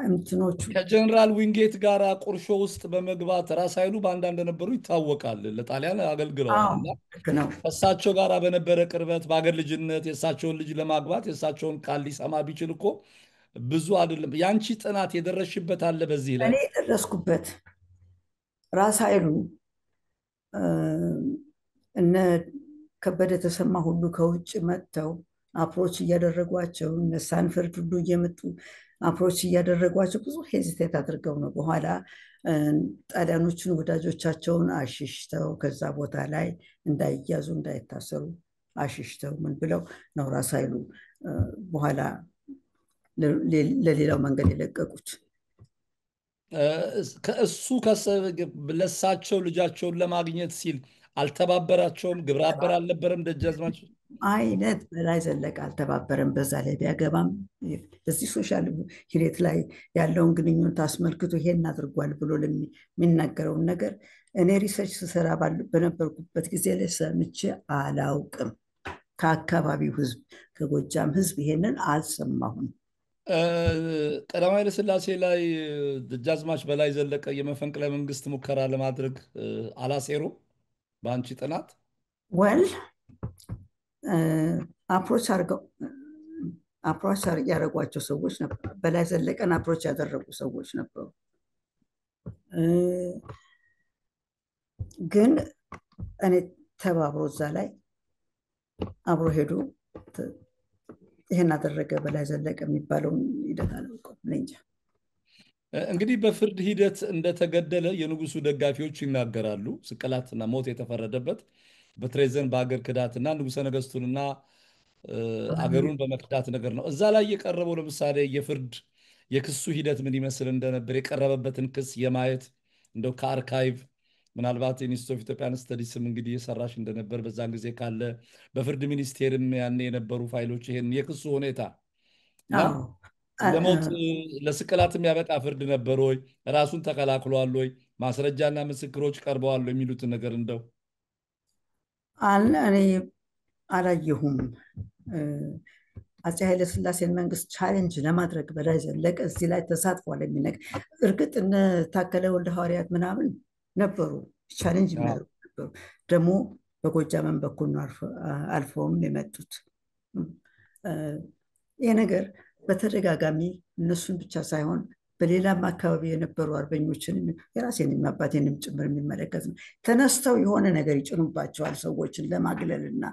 እንትኖቹ ከጀነራል ዊንጌት ጋር ቁርሾ ውስጥ በመግባት ራስ ኃይሉ ባንዳ እንደነበሩ ይታወቃል። ለጣሊያን አገልግለዋል እና ልክ ነው። ከእሳቸው ጋር በነበረ ቅርበት በአገር ልጅነት የእሳቸውን ልጅ ለማግባት የእሳቸውን ቃል ሊሰማ ቢችል እኮ ብዙ አይደለም። ያንቺ ጥናት የደረሽበት አለ በዚህ ላይ? እኔ የደረስኩበት ራስ ኃይሉ እነ ከበደ ተሰማ ሁሉ ከውጭ መጥተው አፕሮች እያደረጓቸው እነ ሳንፈርድ ሁሉ እየመጡ አፕሮች እያደረጓቸው ብዙ ሄዚቴት አድርገው ነው በኋላ ጣሊያኖችን ወዳጆቻቸውን አሽሽተው ከዛ ቦታ ላይ እንዳይያዙ እንዳይታሰሩ አሽሽተው ምን ብለው ነው ራስ ኃይሉ በኋላ ለሌላው መንገድ የለቀቁት። ከእሱ ለሳቸው ልጃቸውን ለማግኘት ሲል አልተባበራቸውም? ግብረ አበር አልነበረም? ደጃዝማች አይነት በላይ ዘለቀ አልተባበረም። በዛ ላይ ቢያገባም በዚህ ሶሻል ሂደት ላይ ያለውን ግንኙነት አስመልክቶ ይሄን አድርጓል ብሎ የሚናገረውን ነገር እኔ ሪሰርች ስሰራ በነበርኩበት ጊዜ ላይ ሰምቼ አላውቅም። ከአካባቢው ህዝብ ከጎጃም ህዝብ ይሄንን አልሰማሁም። ቀዳማዊ ኃይለ ሥላሴ ላይ ደጃዝማች በላይ ዘለቀ የመፈንቅለ መንግስት ሙከራ ለማድረግ አላሴሩም? በአንቺ ጥናት ወል አፕሮች አድርገው አፕሮች ያደረጓቸው ሰዎች ነበሩ። በላይ ዘለቀን አፕሮች ያደረጉ ሰዎች ነበሩ። ግን እኔ ተባብሮ እዛ ላይ አብሮ ሄዶ ይሄን አደረገ በላይ ዘለቀ የሚባለውን ሂደት አላውቀውም። እንጃ። እንግዲህ በፍርድ ሂደት እንደተገደለ የንጉሱ ደጋፊዎች ይናገራሉ። ስቅላትና ሞት የተፈረደበት በትሬዘን በአገር ክዳትና ንጉሰ ነገስቱንና አገሩን በመክዳት ነገር ነው። እዛ ላይ የቀረበው ለምሳሌ የክሱ ሂደት ምን ይመስል እንደነበር የቀረበበትን ክስ የማየት እንደው ከአርካይቭ ምናልባት ኢንስቲትዩት ኦፍ ኢትዮጵያን ስተዲስም እንግዲህ የሰራሽ እንደነበር በዛን ጊዜ ካለ በፍርድ ሚኒስቴርም ያኔ የነበሩ ፋይሎች ይሄን የክሱ ሁኔታ እና ለሞት ለስቅላት የሚያበቃ ፍርድ ነበር ወይ? ራሱን ተከላክሏል ወይ? ማስረጃና ምስክሮች ቀርበዋል የሚሉትን ነገር እንደው እኔ አላየሁም። አፄ ኃይለሥላሴን መንግስት ቻሌንጅ ለማድረግ በላይ ዘለቀ እዚህ ላይ ተሳትፏል የሚነገር እርግጥ እነ ታከለ ወልደ ሐዋርያት ምናምን ነበሩ፣ ቻሌንጅ የሚያደርጉ ነበሩ። ደግሞ በጎጃመን በኩል ነው አልፈውም የመጡት። ይህ ነገር በተደጋጋሚ እነሱን ብቻ ሳይሆን በሌላም አካባቢ የነበሩ አርበኞችን የራሴንም አባቴንም ጭምር የሚመለከት ነው። ተነስተው የሆነ ነገር ይጭኑባቸዋል ሰዎችን ለማግለልና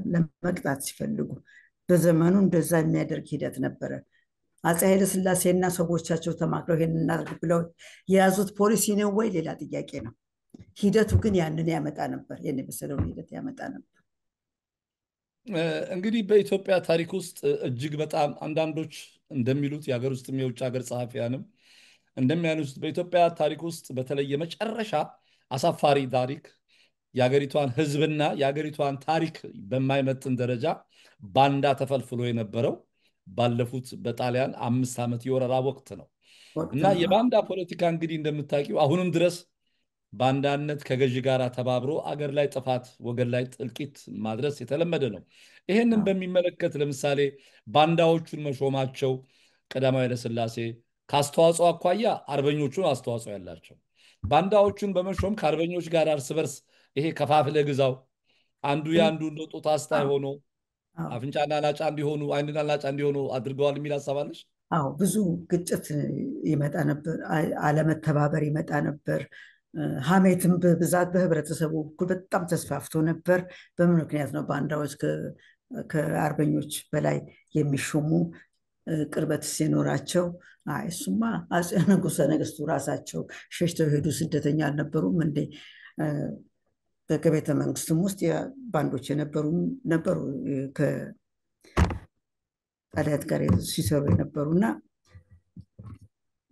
ለመቅጣት ሲፈልጉ በዘመኑ እንደዛ የሚያደርግ ሂደት ነበረ። አፄ ኃይለሥላሴና ሰዎቻቸው ተማክረው ይሄን እናድርግ ብለው የያዙት ፖሊሲ ነው ወይ ሌላ ጥያቄ ነው። ሂደቱ ግን ያንን ያመጣ ነበር፣ ይህን የመሰለውን ሂደት ያመጣ ነበር። እንግዲህ በኢትዮጵያ ታሪክ ውስጥ እጅግ በጣም አንዳንዶች እንደሚሉት የሀገር ውስጥም የውጭ ሀገር ጸሐፊያንም እንደሚያነሱት በኢትዮጵያ ታሪክ ውስጥ በተለይ የመጨረሻ አሳፋሪ ታሪክ የሀገሪቷን ሕዝብና የሀገሪቷን ታሪክ በማይመጥን ደረጃ ባንዳ ተፈልፍሎ የነበረው ባለፉት በጣሊያን 5 ዓመት የወረራ ወቅት ነው እና የባንዳ ፖለቲካ እንግዲህ እንደምታውቂው አሁንም ድረስ ባንዳነት ከገዢ ጋር ተባብሮ አገር ላይ ጥፋት ወገን ላይ እልቂት ማድረስ የተለመደ ነው። ይህንን በሚመለከት ለምሳሌ ባንዳዎቹን መሾማቸው ቀዳማዊ ኃይለሥላሴ ከአስተዋጽኦ አኳያ አርበኞቹን አስተዋጽኦ ያላቸው፣ ባንዳዎቹን በመሾም ከአርበኞች ጋር እርስ በርስ ይሄ ከፋፍለ ግዛው አንዱ የአንዱ ጡት አስታይ ሆኖ አፍንጫና ናጫ እንዲሆኑ ዓይንና ናጫ እንዲሆኑ አድርገዋል የሚል ሀሳብ አለሽ? አዎ፣ ብዙ ግጭት ይመጣ ነበር፣ አለመተባበር ይመጣ ነበር። ሀሜትም በብዛት በህብረተሰቡ በኩል በጣም ተስፋፍቶ ነበር። በምን ምክንያት ነው ባንዳዎች ከአርበኞች በላይ የሚሾሙ? ቅርበት ሲኖራቸው እሱማ ንጉሠ ነገሥቱ ራሳቸው ሸሽተው የሄዱ ስደተኛ አልነበሩም እንዴ? ከቤተ መንግስትም ውስጥ ባንዶች ነበሩ ከጣሊያን ጋር ሲሰሩ የነበሩ እና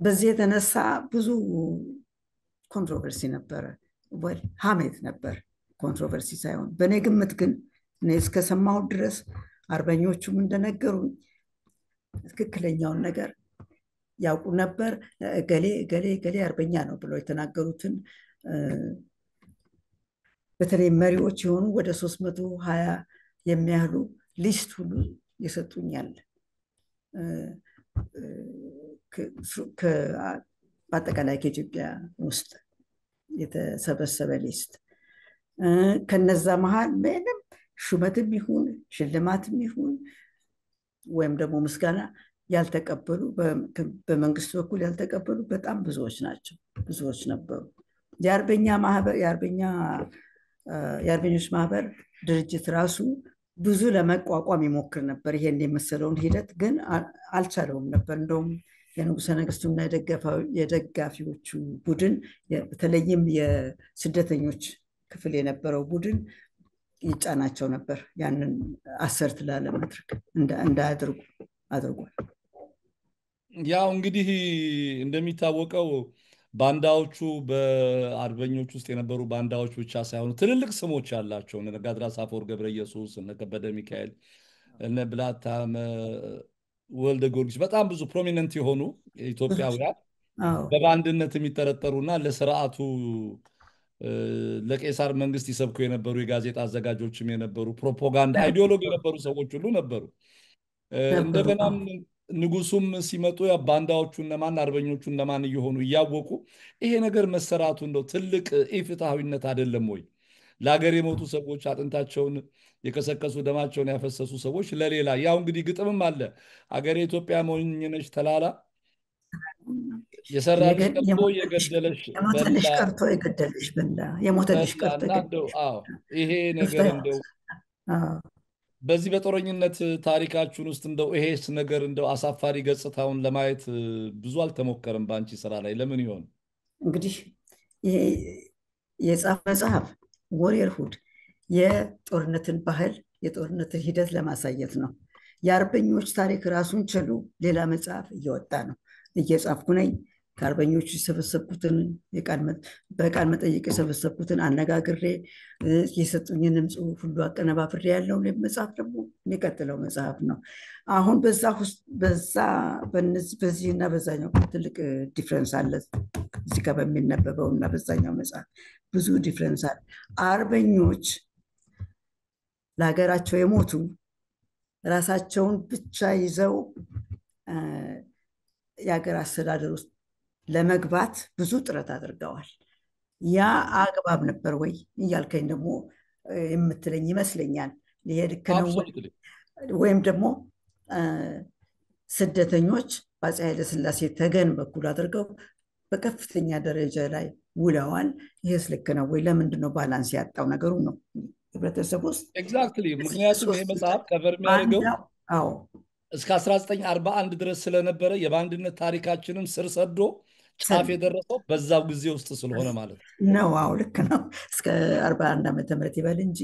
በዚህ የተነሳ ብዙ ኮንትሮቨርሲ ነበረ፣ ሀሜት ነበር፣ ኮንትሮቨርሲ ሳይሆን። በእኔ ግምት ግን እኔ እስከሰማሁት ድረስ አርበኞቹም እንደነገሩ ትክክለኛውን ነገር ያውቁ ነበር። ገሌ ገሌ ገሌ አርበኛ ነው ብለው የተናገሩትን በተለይ መሪዎች የሆኑ ወደ 320 የሚያህሉ ሊስት ሁሉ ይሰጡኛል። በአጠቃላይ ከኢትዮጵያ ውስጥ የተሰበሰበ ሊስት ከነዛ መሃል ምንም ሹመትም ይሁን ሽልማትም ይሁን ወይም ደግሞ ምስጋና ያልተቀበሉ በመንግስት በኩል ያልተቀበሉ በጣም ብዙዎች ነበሩ። የአርበኞች ማህበር ድርጅት ራሱ ብዙ ለመቋቋም ይሞክር ነበር። ይሄን የመሰለውን ሂደት ግን አልቻለውም ነበር። እንደውም የንጉሠ ነገሥቱና የደጋፊዎቹ ቡድን በተለይም የስደተኞች ክፍል የነበረው ቡድን ይጫናቸው ነበር። ያንን አሰርት ላለማድረግ እንዳያደርጉ አድርጓል። ያው እንግዲህ እንደሚታወቀው ባንዳዎቹ በአርበኞች ውስጥ የነበሩ ባንዳዎች ብቻ ሳይሆኑ ትልልቅ ስሞች ያላቸው እነ ጋድራስ አፈወርቅ ገብረ ኢየሱስ፣ እነ ከበደ ሚካኤል፣ እነ ብላታ ወልደ ጊዮርጊስ በጣም ብዙ ፕሮሚነንት የሆኑ ኢትዮጵያውያን በባንድነት የሚጠረጠሩና ለስርዓቱ ለቄሳር መንግስት ይሰብኩ የነበሩ የጋዜጣ አዘጋጆችም የነበሩ ፕሮፓጋንዳ አይዲዮሎጂ የነበሩ ሰዎች ሁሉ ነበሩ። እንደገናም ንጉሱም ሲመጡ ባንዳዎቹ እነማን አርበኞቹ እነማን እየሆኑ እያወቁ ይሄ ነገር መሰራቱ እንደው ትልቅ ኢፍትሐዊነት አይደለም ወይ? ለሀገር የሞቱ ሰዎች አጥንታቸውን የከሰከሱ ደማቸውን ያፈሰሱ ሰዎች ለሌላ ያው እንግዲህ ግጥምም አለ አገሬ ኢትዮጵያ ሞኝነሽ ተላላ የሰራልሽ ቀርቶ የገደለሽ በላ የሞተልሽ ቀርቶ ይሄ ነገር እንደው በዚህ በጦረኝነት ታሪካችሁን ውስጥ እንደው ይሄስ ነገር እንደው አሳፋሪ ገጽታውን ለማየት ብዙ አልተሞከረም በአንቺ ስራ ላይ ለምን ይሆን? እንግዲህ ይሄ የጻፍ መጽሐፍ ዋሪየር ሁድ የጦርነትን ባህል የጦርነትን ሂደት ለማሳየት ነው። የአርበኞች ታሪክ ራሱን ችሎ ሌላ መጽሐፍ እየወጣ ነው። እየጻፍኩ ነኝ። ከአርበኞቹ የሰበሰብኩትን በቃል መጠይቅ የሰበሰብኩትን አነጋግሬ የሰጡኝንም ጽሁፍ ሁሉ አቀነባብሬ ያለው መጽሐፍ ደግሞ የሚቀጥለው መጽሐፍ ነው። አሁን በዚህና በዛኛው ትልቅ ዲፍረንስ አለ። እዚህ ጋር በሚነበበው እና በዛኛው መጽሐፍ ብዙ ዲፍረንስ አለ። አርበኞች ለሀገራቸው የሞቱ ራሳቸውን ብቻ ይዘው የሀገር አስተዳደር ውስጥ ለመግባት ብዙ ጥረት አድርገዋል። ያ አግባብ ነበር ወይ እያልከኝ ደግሞ የምትለኝ ይመስለኛል። ይሄ ልክ ነው ወይም ደግሞ ስደተኞች በአፄ ኃይለሥላሴ ተገን በኩል አድርገው በከፍተኛ ደረጃ ላይ ውለዋል። ይሄስ ልክ ነው ወይ? ለምንድን ነው ባላንስ ያጣው ነገሩ ነው ህብረተሰብ ውስጥ? ኤግዛክትሊ። ምክንያቱም ይሄ መጽሐፍ ከቨር የሚያደርገው እስከ 1941 ድረስ ስለነበረ የባንድነት ታሪካችንን ስር ሰዶ ጫፍ የደረሰው በዛው ጊዜ ውስጥ ስለሆነ ማለት ነው። አዎ ልክ ነው። እስከ 41 ዓመተ ምህረት ይበል እንጂ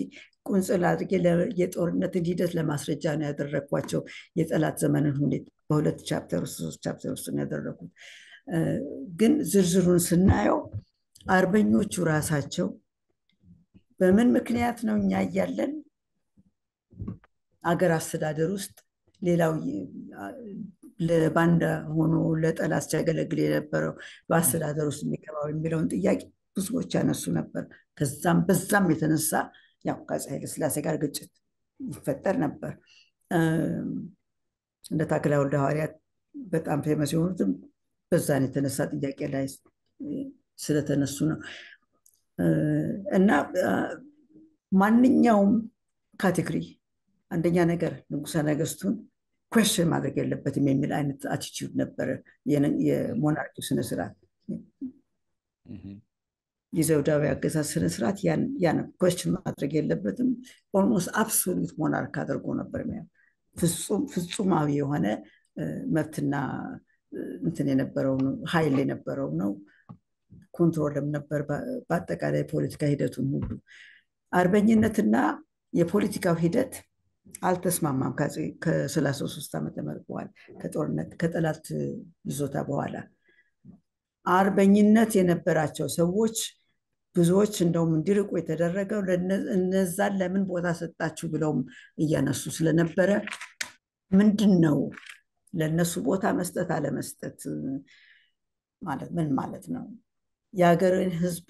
ቁንጽል አድርጌ የጦርነትን ሂደት ለማስረጃ ነው ያደረግኳቸው። የጠላት ዘመንን ሁኔታ በ2 ቻፕተር ውስጥ 3 ቻፕተር ውስጥ ነው ያደረጉት። ግን ዝርዝሩን ስናየው አርበኞቹ ራሳቸው በምን ምክንያት ነው እኛ እያለን አገር አስተዳደር ውስጥ ሌላው ለባንዳ ሆኖ ለጠላት ሲያገለግል የነበረው በአስተዳደር ውስጥ የሚገባው የሚለውን ጥያቄ ብዙዎች ያነሱ ነበር። በዛም የተነሳ ያው ከአፄ ኃይለሥላሴ ጋር ግጭት ይፈጠር ነበር። እንደ ታከለ ወልደ ሐዋርያት በጣም ፌመስ የሆኑትም በዛን የተነሳ ጥያቄ ላይ ስለተነሱ ነው። እና ማንኛውም ካቴጎሪ አንደኛ ነገር ንጉሠ ነገሥቱን ኩዌስችን ማድረግ የለበትም የሚል አይነት አቲቲዩድ ነበረ። የሞናርኪ ስነስርዓት የዘውዳዊ አገዛዝ ስነስርዓት ያን ኩዌስችን ማድረግ የለበትም። ኦልሞስት አብሶሉት ሞናርክ አድርጎ ነበር። ፍጹማዊ የሆነ መብትና እንትን የነበረው ነው፣ ኃይል የነበረው ነው። ኮንትሮልም ነበር በአጠቃላይ ፖለቲካ ሂደቱን ሁሉ። አርበኝነትና የፖለቲካው ሂደት አልተስማማም። ከ33 ዓመተ ምህረት በኋላ ከጦርነት ከጠላት ይዞታ በኋላ አርበኝነት የነበራቸው ሰዎች ብዙዎች እንደውም እንዲርቁ የተደረገው እነዛን ለምን ቦታ ሰጣችሁ ብለውም እያነሱ ስለነበረ ምንድን ነው ለነሱ ቦታ መስጠት አለመስጠት ማለት ምን ማለት ነው? የሀገርን ሕዝብ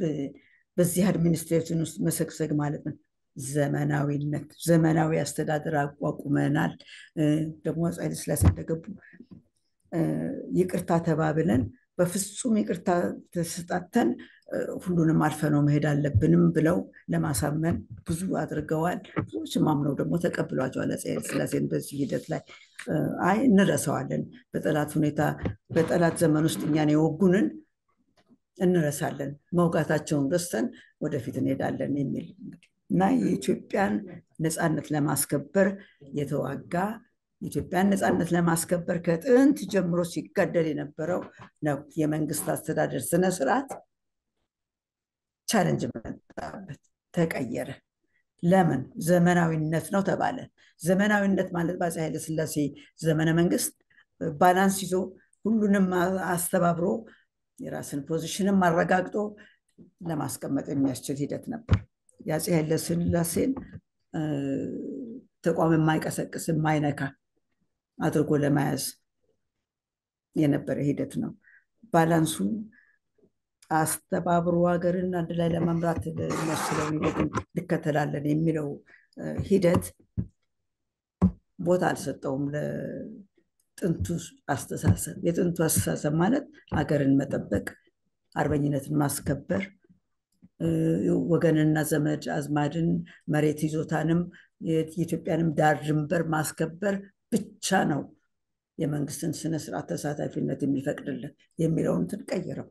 በዚህ አድሚኒስትሬሽን ውስጥ መሰግሰግ ማለት ነው ዘመናዊነት። ዘመናዊ አስተዳደር አቋቁመናል። ደግሞ አፄ ኃይለ ሥላሴ እንደገቡ ይቅርታ ተባብለን በፍጹም ይቅርታ ተሰጣተን ሁሉንም አልፈነው መሄድ አለብንም ብለው ለማሳመን ብዙ አድርገዋል። ብዙዎችም አምነው ደግሞ ተቀብሏቸዋል አፄ ኃይለ ሥላሴን በዚህ ሂደት ላይ። አይ እንረሳዋለን፣ በጠላት ሁኔታ በጠላት ዘመን ውስጥ እኛን የወጉንን እንረሳለን፣ መውጋታቸውን ረስተን ወደፊት እንሄዳለን የሚል እና የኢትዮጵያን ነፃነት ለማስከበር የተዋጋ የኢትዮጵያን ነፃነት ለማስከበር ከጥንት ጀምሮ ሲጋደል የነበረው ነው የመንግስት አስተዳደር ስነ ስርዓት ቻሌንጅ መጣበት፣ ተቀየረ። ለምን? ዘመናዊነት ነው ተባለ። ዘመናዊነት ማለት በአፄ ኃይለ ሥላሴ ዘመነ መንግስት ባላንስ ይዞ ሁሉንም አስተባብሮ የራስን ፖዚሽንም አረጋግጦ ለማስቀመጥ የሚያስችል ሂደት ነበር። የአፄ ኃይለ ሥላሴን ተቋም የማይቀሰቅስ የማይነካ አድርጎ ለመያዝ የነበረ ሂደት ነው። ባላንሱ አስተባብሮ ሀገርን አንድ ላይ ለመምራት የሚያስችለው ሂደት እንከተላለን የሚለው ሂደት ቦታ አልሰጠውም ለጥንቱ አስተሳሰብ። የጥንቱ አስተሳሰብ ማለት ሀገርን መጠበቅ፣ አርበኝነትን ማስከበር፣ ወገንና ዘመድ አዝማድን መሬት ይዞታንም የኢትዮጵያንም ዳር ድንበር ማስከበር ብቻ ነው የመንግስትን ስነ ስርዓት ተሳታፊነት የሚፈቅድልን የሚለውን ቀየረው።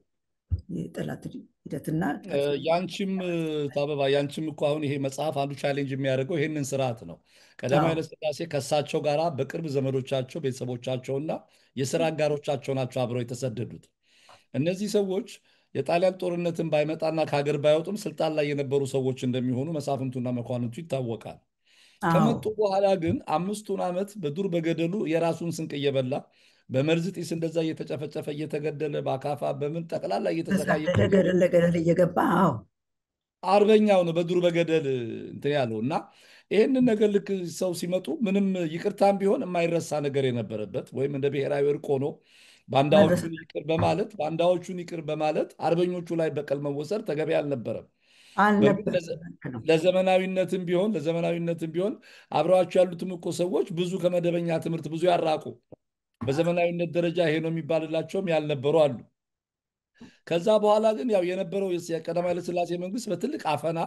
የጠላት ሂደትና ያንቺም ታበባ ያንቺም እኮ አሁን ይሄ መጽሐፍ አንዱ ቻሌንጅ የሚያደርገው ይሄንን ስርዓት ነው። ቀዳማዊ ኃይለ ሥላሴ ከእሳቸው ጋራ በቅርብ ዘመዶቻቸው ቤተሰቦቻቸውና የስራ አጋሮቻቸው ናቸው አብረው የተሰደዱት። እነዚህ ሰዎች የጣሊያን ጦርነትን ባይመጣና ከሀገር ባይወጡም ስልጣን ላይ የነበሩ ሰዎች እንደሚሆኑ መሳፍንቱና መኳንንቱ ይታወቃል። ከመጡ በኋላ ግን 5ቱን ዓመት በዱር በገደሉ የራሱን ስንቅ እየበላ በመርዝ ጢስ እንደዛ እየተጨፈጨፈ እየተገደለ በአካፋ በምን ጠቅላላ እየተሰቃየ ገደል ለገደል እየገባ አርበኛው ነው በዱር በገደል እንትን ያለው እና ይህንን ነገር ልክ ሰው ሲመጡ ምንም ይቅርታም ቢሆን የማይረሳ ነገር የነበረበት ወይም እንደ ብሔራዊ እርቅ ሆኖ ባንዳዎቹን ይቅር በማለት አርበኞቹ ላይ በቀል መወሰድ ተገቢ አልነበረም። ለዘመናዊነትም ቢሆን አብረዋቸው ያሉትም እኮ ሰዎች ብዙ ከመደበኛ ትምህርት ብዙ ያራቁ በዘመናዊነት ደረጃ ይሄ ነው የሚባልላቸውም ያልነበሩ አሉ። ከዛ በኋላ ግን ያው የነበረው የቀዳማዊ ኃይለ ሥላሴ መንግስት በትልቅ አፈና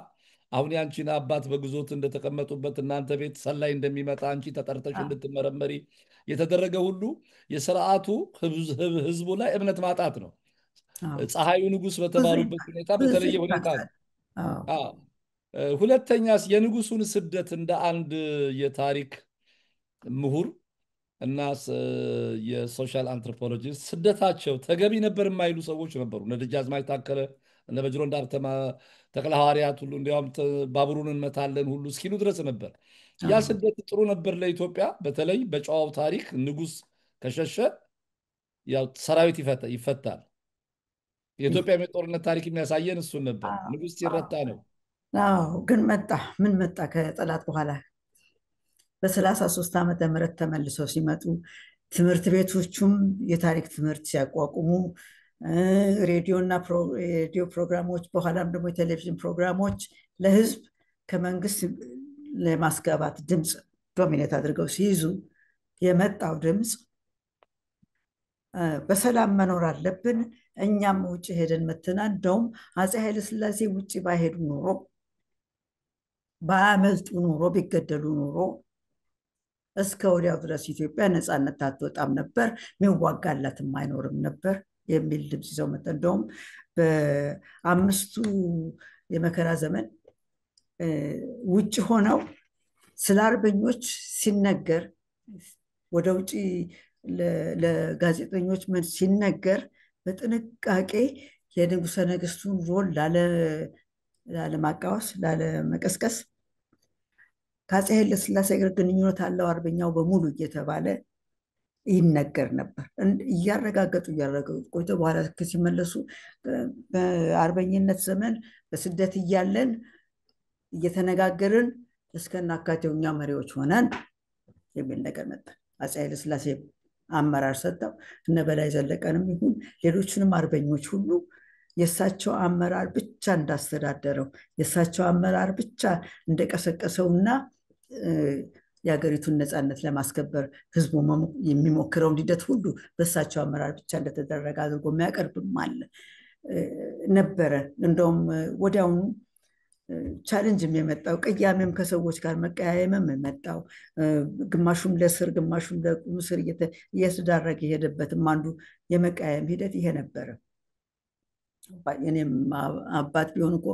አሁን ያንቺን አባት በግዞት እንደተቀመጡበት እናንተ ቤት ሰላይ እንደሚመጣ አንቺ ተጠርተሽ እንድትመረመሪ የተደረገ ሁሉ የስርዓቱ ህዝቡ ላይ እምነት ማጣት ነው። ፀሐዩ ንጉስ በተባሉበት ሁኔታ በተለየ ሁኔታ ነው። ሁለተኛስ የንጉሱን ስደት እንደ አንድ የታሪክ ምሁር እና የሶሻል አንትሮፖሎጂስት ስደታቸው ተገቢ ነበር የማይሉ ሰዎች ነበሩ። እነ ደጃዝማች ታከለ እነ በጅሮንዳ ተክለ ሐዋርያት ሁሉ እንዲያውም ባቡሩን እንመታለን ሁሉ እስኪሉ ድረስ ነበር። ያ ስደት ጥሩ ነበር ለኢትዮጵያ። በተለይ በጨዋው ታሪክ ንጉስ ከሸሸ ያው ሰራዊት ይፈታል። የኢትዮጵያ የጦርነት ታሪክ የሚያሳየን እሱን ነበር። ንጉስ ሲረታ ነው። ግን ምን መጣ ከጠላት በኋላ በ33 ዓመተ ምህረት ተመልሰው ሲመጡ ትምህርት ቤቶቹም የታሪክ ትምህርት ሲያቋቁሙ ሬዲዮ ፕሮግራሞች በኋላም ደግሞ የቴሌቪዥን ፕሮግራሞች ለህዝብ ከመንግስት ለማስገባት ድምፅ ዶሚኔት አድርገው ሲይዙ የመጣው ድምፅ በሰላም መኖር አለብን፣ እኛም ውጭ ሄደን መተና እንደውም አፄ ኃይለ ሥላሴ ውጭ ባይሄዱ ኖሮ ባያመልጡ ኖሮ ቢገደሉ ኖሮ እስከ ወዲያው ድረስ ኢትዮጵያ ነፃነት አትወጣም ነበር፣ ሚዋጋላትም አይኖርም ነበር የሚል ድምፅ ይዘው መጣ። እንደውም በ5ቱ የመከራ ዘመን ውጭ ሆነው ስለ አርበኞች ሲነገር ወደ ውጭ ለጋዜጠኞች ሲነገር በጥንቃቄ የንጉሠ ነገሥቱን ሮል ላለማቃወስ ላለመቀስቀስ ከአፄ ኃይለ ሥላሴ ጋር ግንኙነት አለው አርበኛው በሙሉ እየተባለ ይነገር ነበር። እያረጋገጡ ቆይቶ በኋላ ሲመለሱ በአርበኝነት በስደት እያለን እየተነጋገርን እስከናካቴው እኛ መሪዎች ሆነን የሚል ነገር መጣ። አፄ ኃይለ ሥላሴ አመራር ሰጠው። እነ በላይ ዘለቀንም ይሁን ሌሎችንም አርበኞች ሁሉ የእሳቸው አመራር ብቻ እንዳስተዳደረው የእሳቸው አመራር ብቻ እንደቀሰቀሰውና የሀገሪቱን ነፃነት ለማስከበር ህዝቡ የሚሞክረውን ሂደት ሁሉ በእሳቸው አመራር ብቻ እንደተደረገ አድርጎ የሚያቀርብም አለ ነበረ። እንደውም ወዲያውኑ ቻሌንጅም የመጣው ቅያሜም ከሰዎች ጋር መቀያየምም የመጣው ግማሹም ለስር ግማሹም ለቁም ስር እየተዳረገ የሄደበትም አንዱ የመቀያየም ሂደት ይሄ ነበረ። እኔም አባት ቢሆን እኮ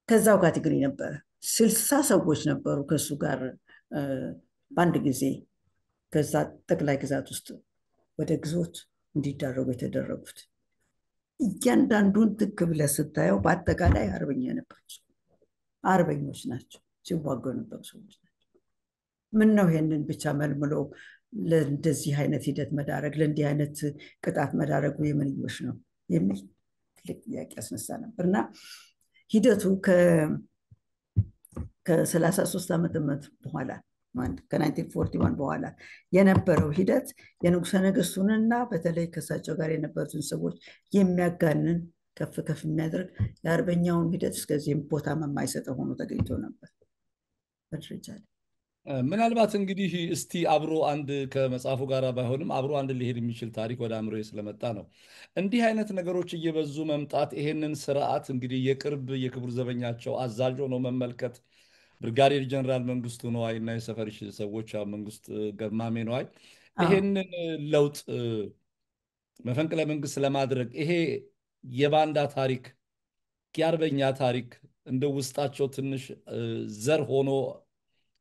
ከዛው ካቴጎሪ ነበረ። 60 ሰዎች ነበሩ ከሱ ጋር በአንድ ጊዜ ከዛ ጠቅላይ ግዛት ውስጥ ወደ ግዞት እንዲዳረጉ የተደረጉት። እያንዳንዱን ትክ ብለህ ስታየው በአጠቃላይ አርበኛ ነበሩ፣ አርበኞች ናቸው፣ ሲዋጉ የነበሩ ሰዎች ናቸው። ምን ነው ይሄንን ብቻ መልምሎ ለእንደዚህ አይነት ሂደት መዳረግ፣ ለእንዲህ አይነት ቅጣት መዳረጉ የምንዮሽ ነው የሚል ትልቅ ጥያቄ ያስነሳ ነበር። እና ሂደቱ ከ33 ዓመተ ምህረት በኋላ ከ1941 በኋላ የነበረው ሂደት የንጉሠ ነገሥቱንና በተለይ ከእሳቸው ጋር የነበሩትን ሰዎች የሚያጋንን ከፍ ከፍ የሚያደርግ የአርበኛውን ሂደት እስከዚህም ቦታ የማይሰጠው ሆኖ ተገኝቶ ነበር በደረጃ ላይ። ምናልባት እንግዲህ እስቲ አብሮ አንድ ከመጽሐፉ ጋር ባይሆንም አብሮ አንድ ሊሄድ የሚችል ታሪክ ወደ አእምሮዬ ስለመጣ ነው። እንዲህ አይነት ነገሮች እየበዙ መምጣት ይሄንን ስርዓት እንግዲህ የቅርብ የክቡር ዘበኛቸው አዛዥ ሆኖ መመልከት ብርጋዴር ጀነራል መንግስቱ ነዋይ እና የሰፈርሽ ሰዎች መንግስት ገርማሜ ነዋይ ይሄንን ለውጥ መፈንቅለ መንግስት ለማድረግ ይሄ የባንዳ ታሪክ የአርበኛ ታሪክ እንደ ውስጣቸው ትንሽ ዘር ሆኖ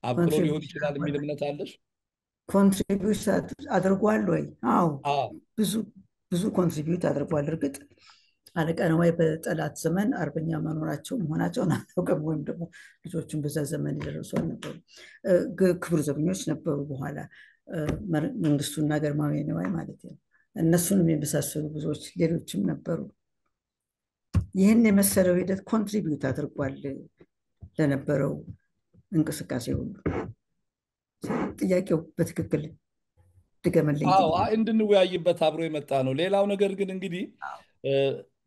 አብቅሎ ሊሆን ይችላል የሚል እምነት አለሽ? ኮንትሪቢዩት አድርጓል ወይ? አዎ ብዙ ኮንትሪቢዩት አድርጓል። እርግጥ አለቃ ነዋይ በጠላት ዘመን አርበኛ መሆናቸውን አናውቅም፣ ወይም ደግሞ ልጆቹን በዛ ዘመን የደረሱ አልነበሩ። ክቡር ዘበኞች ነበሩ በኋላ መንግስቱና ገርማሜ ነዋይ ማለት ነው። እነሱንም የመሳሰሉ ብዙዎች ሌሎችም ነበሩ። ይህን የመሰለው ሂደት ኮንትሪቢዩት አድርጓል ለነበረው እንቅስቃሴ ሁሉ። ጥያቄው በትክክል ድገመልኝ። እንድንወያይበት አብሮ የመጣ ነው። ሌላው ነገር ግን እንግዲህ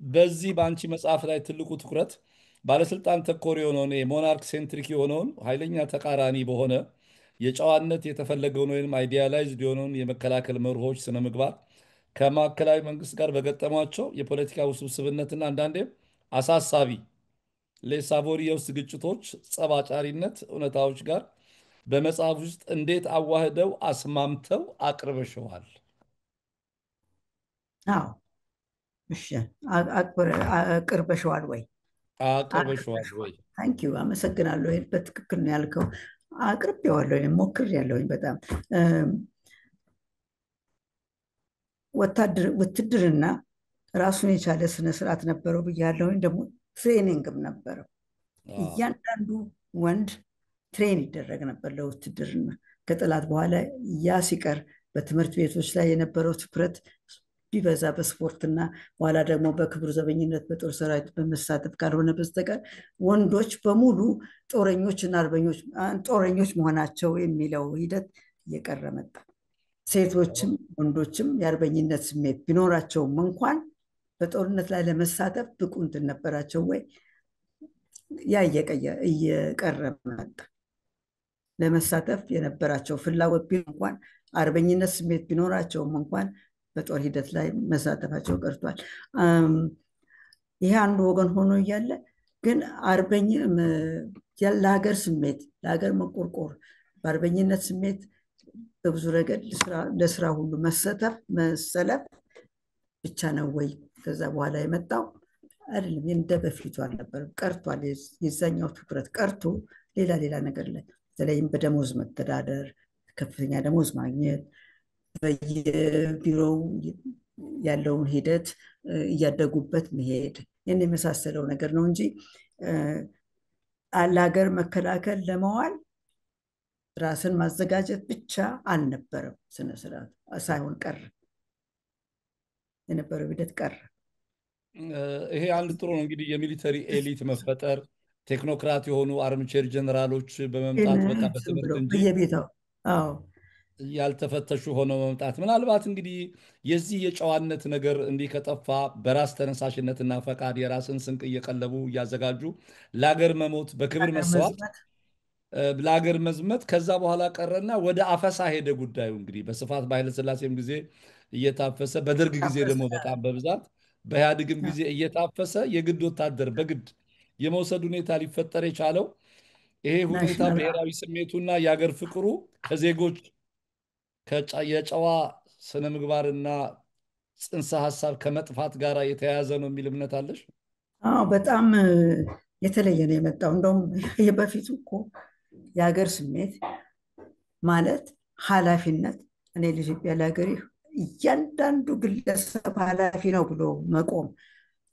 በዚህ በአንቺ መጽሐፍ ላይ ትልቁ ትኩረት ባለስልጣን ተኮር የሆነውን የሞናርክ ሴንትሪክ የሆነውን ኃይለኛ ተቃራኒ በሆነ የጨዋነት የተፈለገውን ወይም አይዲያላይዝድ የሆነውን የመከላከል መርሆች ስነ ምግባር ከማዕከላዊ መንግስት ጋር በገጠሟቸው የፖለቲካ ውስብስብነትና አንዳንዴም አሳሳቢ ለሳቮሪ የውስጥ ግጭቶች ጸባጫሪነት እውነታዎች ጋር በመጽሐፍ ውስጥ እንዴት አዋህደው አስማምተው አቅርበሸዋል? አዎ እሺ፣ አቅርበሸዋል ወይ? አቅርበሸዋል ወይ? ታንኪዩ፣ አመሰግናለሁ። በትክክል ነው ያልከው። አቅርቤዋለሁ፣ ሞክሬያለሁኝ። በጣም ውትድርና ራሱን የቻለ ስነስርዓት ነበረው ብያለሁኝ። ደግሞ ትሬኒንግም ነበረው። እያንዳንዱ ወንድ ትሬን ይደረግ ነበር ለውትድርና። ከጠላት በኋላ ያ ሲቀር በትምህርት ቤቶች ላይ የነበረው ትኩረት ቢበዛ በስፖርትና በኋላ ደግሞ በክቡር ዘበኝነት በጦር ሰራዊት በመሳተፍ ካልሆነ በስተቀር ወንዶች በሙሉ ጦረኞችና አርበኞች ጦረኞች መሆናቸው የሚለው ሂደት እየቀረ መጣ። ሴቶችም ወንዶችም የአርበኝነት ስሜት ቢኖራቸውም እንኳን በጦርነት ላይ ለመሳተፍ ብቁ እንትን ነበራቸው ወይ? ያ እየቀረ መጣ። ለመሳተፍ የነበራቸው ፍላጎት እንኳን አርበኝነት ስሜት ቢኖራቸውም እንኳን በጦር ሂደት ላይ መሳተፋቸው ቀርቷል። ይሄ አንዱ ወገን ሆኖ እያለ ግን ለሀገር ስሜት ለሀገር መቆርቆር በአርበኝነት ስሜት በብዙ ረገድ ለስራ ሁሉ መሰለፍ ብቻ ነው ወይ ከዛ በኋላ የመጣው? አይደለም። እንደ በፊቱ አልነበረም፣ ቀርቷል። የዛኛው ትኩረት ቀርቶ ሌላ ነገር ላይ በተለይም በደሞዝ መተዳደር፣ ከፍተኛ ደሞዝ ማግኘት፣ በየቢሮው ያለውን ሂደት እያደጉበት መሄድ፣ ይህን የመሳሰለው ነገር ነው እንጂ ለሀገር መከላከል ለመዋል ራስን ማዘጋጀት ብቻ አልነበረም። ስነስርዓት ሳይሆን ቀረ፣ የነበረው ሂደት ቀረ። ይሄ አንድ ጥሩ ነው። እንግዲህ የሚሊተሪ ኤሊት መፈጠር፣ ቴክኖክራት የሆኑ አርምቼር ጀነራሎች በመምጣት በቃ በትምህርት እንጂ በየቤታው ያልተፈተሹ ሆነው መምጣት ምናልባት እንግዲህ የዚህ የጨዋነት ነገር እንዲህ ከጠፋ በራስ ተነሳሽነትና ፈቃድ የራስን ስንቅ እየቀለቡ እያዘጋጁ ለአገር መሞት በክብር ሀገር መሰዋት መዝመት ለአገር መዝመት ከዛ በኋላ ቀረና ወደ አፈሳ ሄደ ጉዳዩ እንግዲህ በስፋት በኃይለሥላሴም ጊዜ እየታፈሰ በደርግ ጊዜ ታፈሰ። ደግሞ በጣም በብዛት በኢህአዴግም ጊዜ እየታፈሰ የግድ ወታደር በግድ የመውሰድ ሁኔታ ሊፈጠር የቻለው ይሄ ሁኔታ ናሽናል ብሔራዊ ስሜቱና የአገር ፍቅሩ ከዜጎች የጨዋ ስነ ምግባርና ጽንሰ ሀሳብ ከመጥፋት ጋር የተያያዘ ነው የሚል እምነት አለሽ? በጣም የተለየ ነው የመጣው። እንደውም የበፊቱ እኮ የሀገር ስሜት ማለት ኃላፊነት፣ እኔ ለኢትዮጵያ ለሀገሬ እያንዳንዱ ግለሰብ ኃላፊ ነው ብሎ መቆም።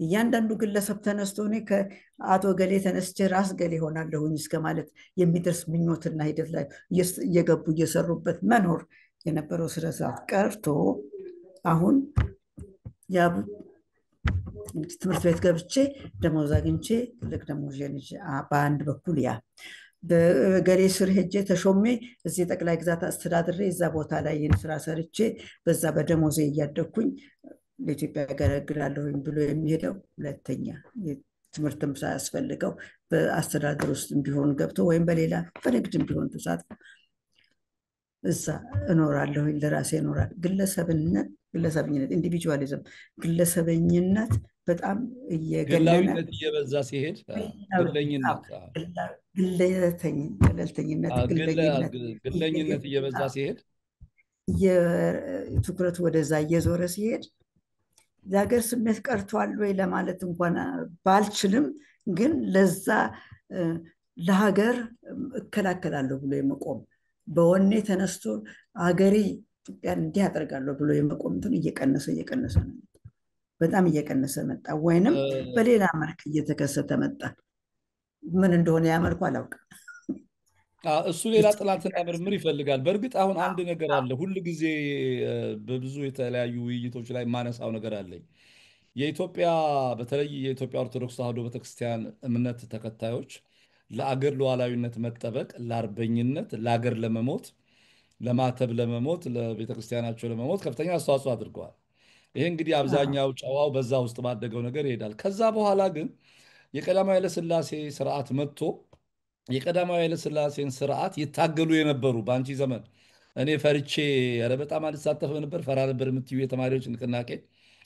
እያንዳንዱ ግለሰብ ተነስቶ እኔ ከአቶ ገሌ ተነስቼ ራስ ገሌ ሆናለሁኝ እስከ ማለት የሚደርስ ምኞትና ሂደት ላይ እየገቡ እየሰሩበት መኖር የነበረው ስነስርዓት ቀርቶ አሁን ያ ትምህርት ቤት ገብቼ ደሞዝ አግኝቼ ትልቅ ደሞዝ በአንድ በኩል ያ በገሌ ስር ሄጄ ተሾሜ እዚህ ጠቅላይ ግዛት አስተዳድሬ እዛ ቦታ ላይ ይህን ስራ ሰርቼ በዛ በደሞዜ እያደግኩኝ ለኢትዮጵያ ያገለግላለሁኝ ብሎ የሚሄደው ሁለተኛ ትምህርትም ሳያስፈልገው በአስተዳደር ውስጥ ቢሆን ገብቶ ወይም በሌላ በንግድም ቢሆን ተሳትፎ እዛ እኖራለሁኝ ለራሴ እኖራለሁ። ግለሰብኝነት ኢንዲቪጁዋሊዝም፣ ግለሰበኝነት በጣም እየገነነ ግላዊነት እየበዛ ሲሄድ ግለኝነት ገለልተኝነት፣ ግለኝነት ግለኝነት እየበዛ ሲሄድ ትኩረቱ ወደዛ እየዞረ ሲሄድ የሀገር ስሜት ቀርቷል ወይ ለማለት እንኳን ባልችልም፣ ግን ለዛ ለሀገር እከላከላለሁ ብሎ የመቆም በወኔ ተነስቶ ሀገሬ ኢትዮጵያን እንዲህ አደርጋለሁ ብሎ የመቆም እንትን እየቀነሰ ነው። በጣም እየቀነሰ መጣ፣ ወይንም በሌላ መልክ እየተከሰተ መጣ። ምን እንደሆነ ያ መልኩ አላውቅም። እሱ ሌላ ጥናትና ምርምር ይፈልጋል። በእርግጥ አሁን አንድ ነገር አለ፣ ሁል ጊዜ በብዙ የተለያዩ ውይይቶች ላይ የማነሳው ነገር አለኝ። የኢትዮጵያ በተለይ የኢትዮጵያ ኦርቶዶክስ ተዋሕዶ ቤተክርስቲያን እምነት ተከታዮች ለአገር ሉዓላዊነት መጠበቅ፣ ለአርበኝነት፣ ለአገር ለመሞት፣ ለማተብ ለመሞት፣ ለቤተክርስቲያናቸው ለመሞት ከፍተኛ አስተዋጽኦ አድርገዋል። ይሄ እንግዲህ አብዛኛው ጨዋው በዛ ውስጥ ባደገው ነገር ይሄዳል። ከዛ በኋላ ግን የቀዳማዊ ኃይለሥላሴ ስርዓት መጥቶ የቀዳማዊ ኃይለሥላሴን ስርዓት ይታገሉ የነበሩ በአንቺ ዘመን እኔ ፈርቼ ኧረ በጣም አልሳተፍ ነበር ፈራ ነበር የምትዩ የተማሪዎች ንቅናቄ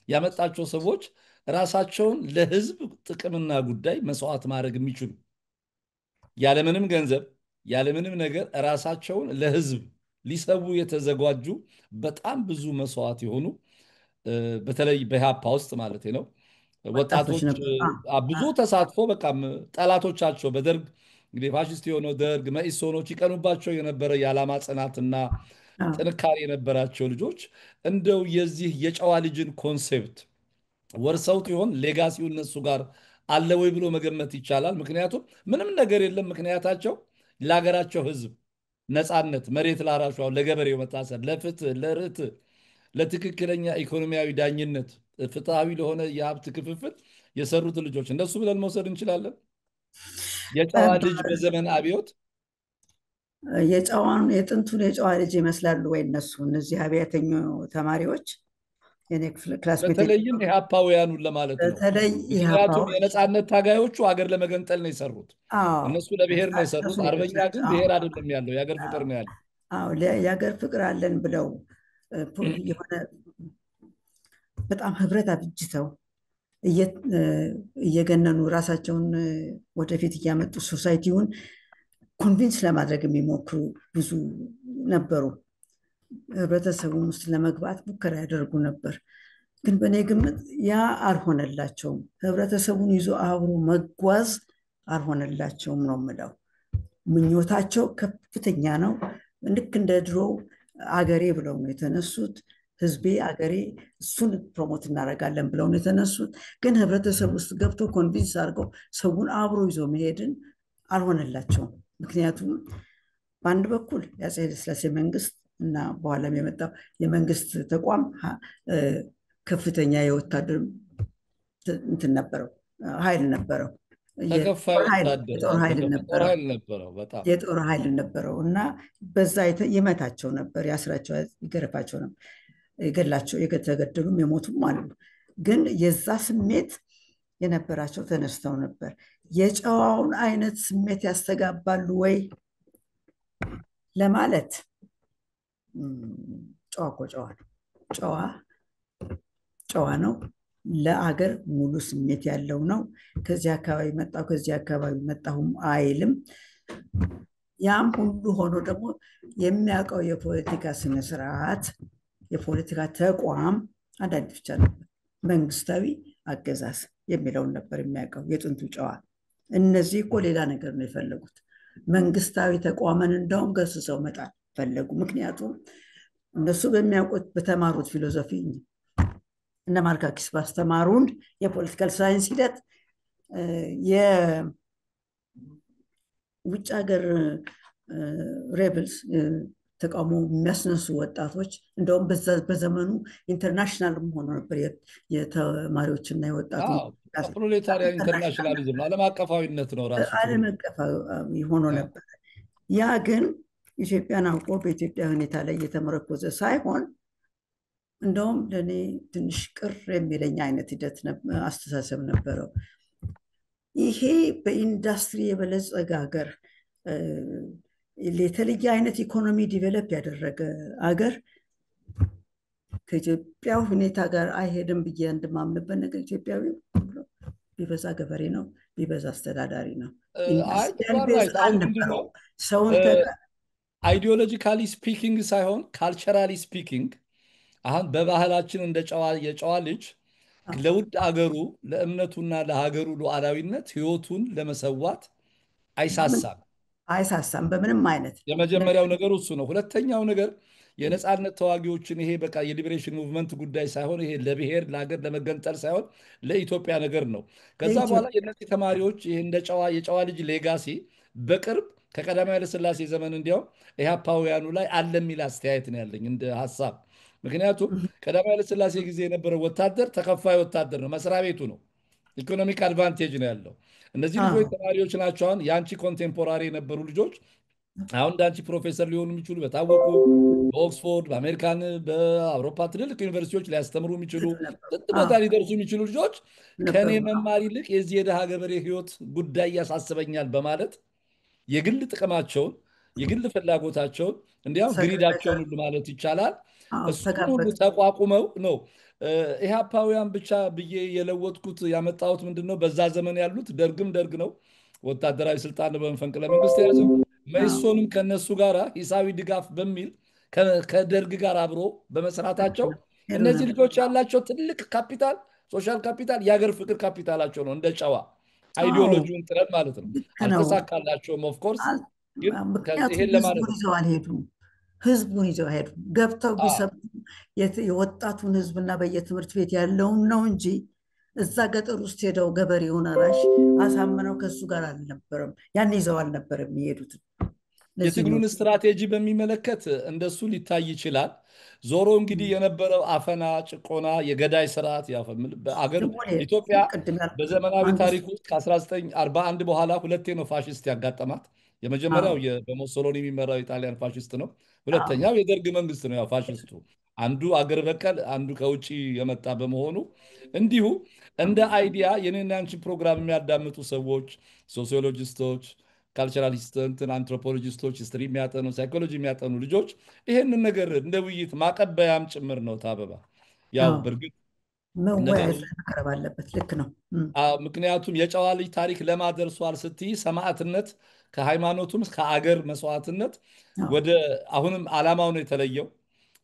ያመጣቸው ሰዎች ራሳቸውን ለህዝብ ጥቅምና ጉዳይ መስዋዕት ማድረግ የሚችሉ ያለምንም ገንዘብ ያለምንም ነገር ራሳቸውን ለህዝብ ሊሰዉ የተዘጋጁ በጣም ብዙ መስዋዕት የሆኑ በተለይ በኢህአፓ ውስጥ ማለት ነው ወጣቶች ብዙ ተሳትፎ በቃ ጠላቶቻቸው በደርግ እንግዲህ ፋሽስት የሆነው ደርግ መኢሶኖች ይቀኑባቸው የነበረ የዓላማ ጽናትና ጥንካሬ የነበራቸው ልጆች እንደው የዚህ የጨዋ ልጅን ኮንሴፕት ወርሰውት ይሆን ሌጋሲው እነሱ ጋር አለ ወይ ብሎ መገመት ይቻላል። ምክንያቱም ምንም ነገር የለም። ምክንያታቸው ለሀገራቸው ህዝብ ነፃነት፣ መሬት ላራሹ ለገበሬው መታሰር፣ ለፍትህ፣ ለርትዕ፣ ለትክክለኛ ኢኮኖሚያዊ ዳኝነት፣ ፍትሐዊ ለሆነ የሀብት ክፍፍል የሰሩት ልጆች እንደሱ ብለን መውሰድ እንችላለን። የጨዋ ልጅ በዘመን አብዮት የጥንቱን የጨዋ ልጅ ይመስላሉ ወይ እነሱ እነዚህ አብያተኛ ተማሪዎች? በተለይም ኢህአፓውያኑን ለማለት ነው። ምክንያቱም የነፃነት ታጋዮቹ አገር ለመገንጠል ነው የሰሩት፣ እነሱ ለብሔር ነው የሰሩት። አርበኛ ግን ብሔር አይደለም ያለው፣ የሀገር ፍቅር ነው ያለው። የሀገር ፍቅር አለን ብለው የሆነ በጣም ህብረት አብጅተው እየገነኑ ራሳቸውን ወደፊት እያመጡ ሶሳይቲውን ኮንቪንስ ለማድረግ የሚሞክሩ ብዙ ነበሩ። ህብረተሰቡን ውስጥ ለመግባት ሙከራ ያደርጉ ነበር። ግን በእኔ ግምት ያ አልሆነላቸውም። ህብረተሰቡን ይዞ አብሮ መጓዝ አልሆነላቸውም ነው የምለው። ምኞታቸው ከፍተኛ ነው። ልክ እንደ ድሮ አገሬ ብለው ነው የተነሱት። ህዝቤ አገሬ፣ እሱን ፕሮሞት እናደርጋለን ብለው ነው የተነሱት። ግን ህብረተሰብ ውስጥ ገብተው ኮንቪንስ አድርገው ሰውን አብሮ ይዞ መሄድን አልሆነላቸውም። ምክንያቱም በአንድ በኩል የአፄ ኃይለሥላሴ መንግስት እና በኋላም የመጣው የመንግስት ተቋም ከፍተኛ የወታደር እንትን ነበረው፣ ኃይል ነበረው። ተከፋይ ወታደር የጦር ኃይል ጦር ነበረው። ኃይል ነበረው በጣም የጦር ኃይል ነበረው እና በዛ ይመታቸው ነበር፣ ያስራቸው፣ ይገርፋቸው ነበር። የገላቸው የተገደሉም የሞቱም አሉ። ግን የዛ ስሜት የነበራቸው ተነስተው ነበር። የጨዋውን አይነት ስሜት ያስተጋባሉ ወይ ለማለት ጨዋ እኮ ጨዋ ነው። ጨዋ ጨዋ ነው። ለአገር ሙሉ ስሜት ያለው ነው። ከዚህ አካባቢ መጣሁ ከዚህ አካባቢ መጣሁም አይልም። ያም ሁሉ ሆኖ ደግሞ የሚያውቀው የፖለቲካ ስነስርዓት፣ የፖለቲካ ተቋም አንዳንድ ብቻ ነበር። መንግስታዊ አገዛዝ የሚለውን ነበር የሚያውቀው የጥንቱ ጨዋ። እነዚህ እኮ ሌላ ነገር ነው የፈለጉት። መንግስታዊ ተቋምን እንደውም ገስሰው መጣል ፈለጉ። ምክንያቱም እነሱ በሚያውቁት በተማሩት ፊሎዞፊ እነ ማርክሲስ ባስተማሩን የፖለቲካል ሳይንስ ሂደት የውጭ ሀገር ሬብልስ ተቃውሞ የሚያስነሱ ወጣቶች እንደውም በዘመኑ ኢንተርናሽናል ሆኖ ነበር። የተማሪዎችና የወጣቱ ፕሮሌታሪያን ኢንተርናሽናሊዝም ዓለም አቀፋዊነት ነው ራሱ ዓለም አቀፋዊ ሆኖ ነበር። ያ ግን ኢትዮጵያን አውቆ በኢትዮጵያ ሁኔታ ላይ የተመረኮዘ ሳይሆን እንደውም ለእኔ ትንሽ ቅር የሚለኝ አይነት ሂደት አስተሳሰብ ነበረው። ይሄ በኢንዱስትሪ የበለጸገ ሀገር፣ የተለየ አይነት ኢኮኖሚ ዲቨሎፕ ያደረገ ሀገር ከኢትዮጵያ ሁኔታ ጋር አይሄድም ብዬ እንድማምንበት ነገር ኢትዮጵያዊ ቢበዛ ገበሬ ነው፣ ቢበዛ አስተዳዳሪ ነው። ኢንዱስትሪያል ቤዝ አልነበረው። ሰውን አይዲዮሎጂካሊ ስፒኪንግ ሳይሆን ካልቸራሊ ስፒኪንግ አሁን በባህላችን እንደ የጨዋ ልጅ ለውድ አገሩ ለእምነቱና ለሀገሩ ሉዓላዊነት ህይወቱን ለመሰዋት አይሳሳም በምንም አይነት። የመጀመሪያው ነገር እሱ ነው። ሁለተኛው ነገር የነፃነት ተዋጊዎችን ይሄ በቃ የሊበሬሽን ሙቭመንት ጉዳይ ሳይሆን ይሄ ለብሔር ለሀገር ለመገንጠል ሳይሆን ለኢትዮጵያ ነገር ነው። ከዛ በኋላ የእነዚህ ተማሪዎች ይሄ እንደ የጨዋ ልጅ ሌጋሲ በቅርብ ከቀዳማዊ ኃይለሥላሴ ዘመን እንዲያውም ኢህአፓውያኑ ላይ አለ የሚል አስተያየት ነው ያለኝ እንደ ሀሳብ። ምክንያቱም ቀዳማዊ ኃይለሥላሴ ጊዜ የነበረው ወታደር ተከፋይ ወታደር ነው፣ መስሪያ ቤቱ ነው፣ ኢኮኖሚክ አድቫንቴጅ ነው ያለው። እነዚህ ልጆች ተማሪዎች ናቸው። አሁን የአንቺ ኮንቴምፖራሪ የነበሩ ልጆች አሁን እንዳንቺ ፕሮፌሰር ሊሆኑ የሚችሉ በታወቁ በኦክስፎርድ በአሜሪካን በአውሮፓ ትልልቅ ዩኒቨርሲቲዎች ሊያስተምሩ የሚችሉ ጥጥ ቦታ ሊደርሱ የሚችሉ ልጆች ከኔ መማር ይልቅ የዚህ የደሃ ገበሬ ህይወት ጉዳይ ያሳስበኛል በማለት የግል ጥቅማቸውን የግል ፍላጎታቸውን እንዲያውም ግሪዳቸውን ሁሉ ማለት ይቻላል እሱን ሁሉ ተቋቁመው ነው። ኢህአፓውያን ብቻ ብዬ የለወጥኩት ያመጣሁት ምንድን ነው? በዛ ዘመን ያሉት ደርግም ደርግ ነው፣ ወታደራዊ ስልጣን በመፈንቅለ መንግስት የያዘው። መኢሶንም ከነሱ ጋር ሂሳዊ ድጋፍ በሚል ከደርግ ጋር አብሮ በመስራታቸው እነዚህ ልጆች ያላቸው ትልቅ ካፒታል፣ ሶሻል ካፒታል፣ የሀገር ፍቅር ካፒታላቸው ነው። እንደ ጨዋ አይዲዮሎጂውን ጥረት ማለት ነው። አልተሳካላቸውም ኦፍኮርስ። ምክንያቱም ህዝቡን ይዘው አልሄዱም። ህዝቡን ይዘው ሄዱ። ገብተው ቢሰብቱ የወጣቱን ህዝብና በየትምህርት ቤት ያለውን ነው እንጂ እዛ ገጠር ውስጥ ሄደው ገበሬውን አራሽ አሳምነው ከሱ ጋር አልነበረም። ያን ይዘው አልነበረም የሚሄዱት። የትግሉን ስትራቴጂ በሚመለከት እንደሱ ሊታይ ይችላል። ዞሮ እንግዲህ የነበረው አፈና፣ ጭቆና፣ የገዳይ ስርዓት በአገር ኢትዮጵያ በዘመናዊ ታሪክ ውስጥ ከ1941 በኋላ ሁለቴ ነው ፋሽስት ያጋጠማት። የመጀመሪያው በሞሶሎኒ የሚመራው የጣሊያን ፋሽስት ነው። ሁለተኛው የደርግ መንግስት ነው ያው ፋሽስቱ። አንዱ አገር በቀል አንዱ ከውጭ የመጣ በመሆኑ እንዲሁ እንደ አይዲያ የኔና ያንቺን ፕሮግራም የሚያዳምጡ ሰዎች ሶሲዮሎጂስቶች፣ ካልቸራሊስት፣ አንትሮፖሎጂስቶች፣ ሂስትሪ የሚያጠኑ ሳይኮሎጂ የሚያጠኑ ልጆች ይሄንን ነገር እንደ ውይይት ማቀበያም ጭምር ነው። ታበባ ያው በእርግጥ መወያየት መቅረብ አለበት። ልክ ነው። ምክንያቱም የጨዋ ልጅ ታሪክ ለማደርሷል ስትይ ሰማዕትነት ከሃይማኖቱም ከአገር መስዋዕትነት ወደ አሁንም ዓላማው ነው የተለየው።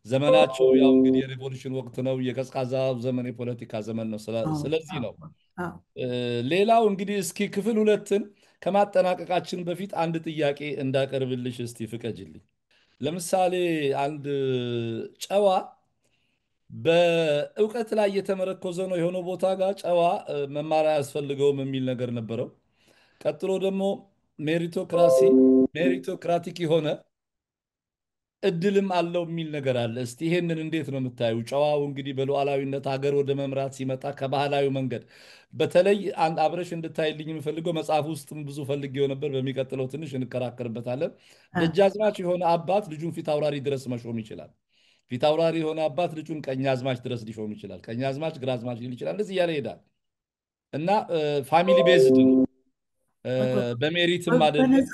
ዘመናቸው ያው እንግዲህ የሬቮሉሽን ወቅት ነው፣ የቀዝቃዛ ዘመን የፖለቲካ ዘመን ነው። ስለዚህ ነው። ሌላው እንግዲህ እስኪ ክፍል ሁለትን ከማጠናቀቃችን በፊት አንድ ጥያቄ እንዳቀርብልሽ እስቲ ፍቀጅልኝ። ለምሳሌ አንድ ጨዋ በእውቀት ላይ የተመረኮዘ ነው የሆነው ቦታ ጋር ጨዋ መማር አያስፈልገውም የሚል ነገር ነበረው። ቀጥሎ ደግሞ ሜሪቶክራቲክ የሆነ እድልም አለው የሚል ነገር አለ። እስቲ ይሄንን እንዴት ነው የምታዩ? ጨዋው እንግዲህ በሉዓላዊነት ሀገር ወደ መምራት ሲመጣ ከባህላዊ መንገድ በተለይ አብረሽ እንድታይልኝ የምፈልገው መጽሐፍ ውስጥም ብዙ ፈልጌው ነበር። በሚቀጥለው ትንሽ እንከራከርበታለን። ደጃዝማች የሆነ አባት ልጁን ፊት አውራሪ ድረስ መሾም ይችላል። ፊት አውራሪ የሆነ አባት ልጁን ቀኛዝማች ድረስ ሊሾም ይችላል። ቀኛዝማች ግራዝማች ሊል ይችላል። እንደዚህ እያለ ይሄዳል እና ፋሚሊ ቤዝድ ነው። በሜሪትም አይደለም።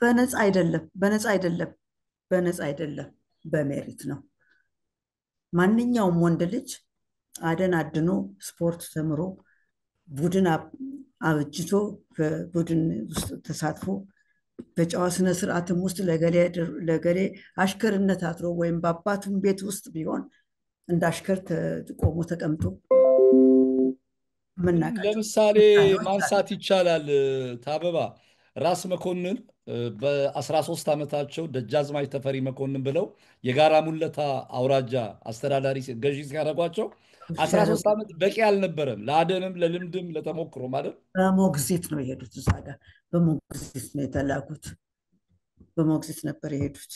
በነፃ አይደለም፣ በነፃ አይደለም፣ በነፃ አይደለም፣ በሜሪት ነው። ማንኛውም ወንድ ልጅ አደን አድኖ ስፖርት ተምሮ ቡድን አብጅቶ በቡድን ውስጥ ተሳትፎ በጨዋ ስነ ስርዓትም ውስጥ ለገሌ አሽከርነት አድሮ ወይም በአባቱም ቤት ውስጥ ቢሆን እንደ አሽከር ቆሞ ተቀምጦ ለምሳሌ ማንሳት ይቻላል። ታበባ ራስ መኮንን በ13 ዓመታቸው ደጃዝማች ተፈሪ መኮንን ብለው የጋራ ሙለታ አውራጃ አስተዳዳሪ ገዢ ሲያደርጓቸው 13 ዓመት በቂ አልነበረም። ለአደንም ለልምድም ለተሞክሮ ማለት በሞግዚት ነው የሄዱት። እዛ ጋር በሞግዚት ነው የተላኩት። በሞግዚት ነበር የሄዱት።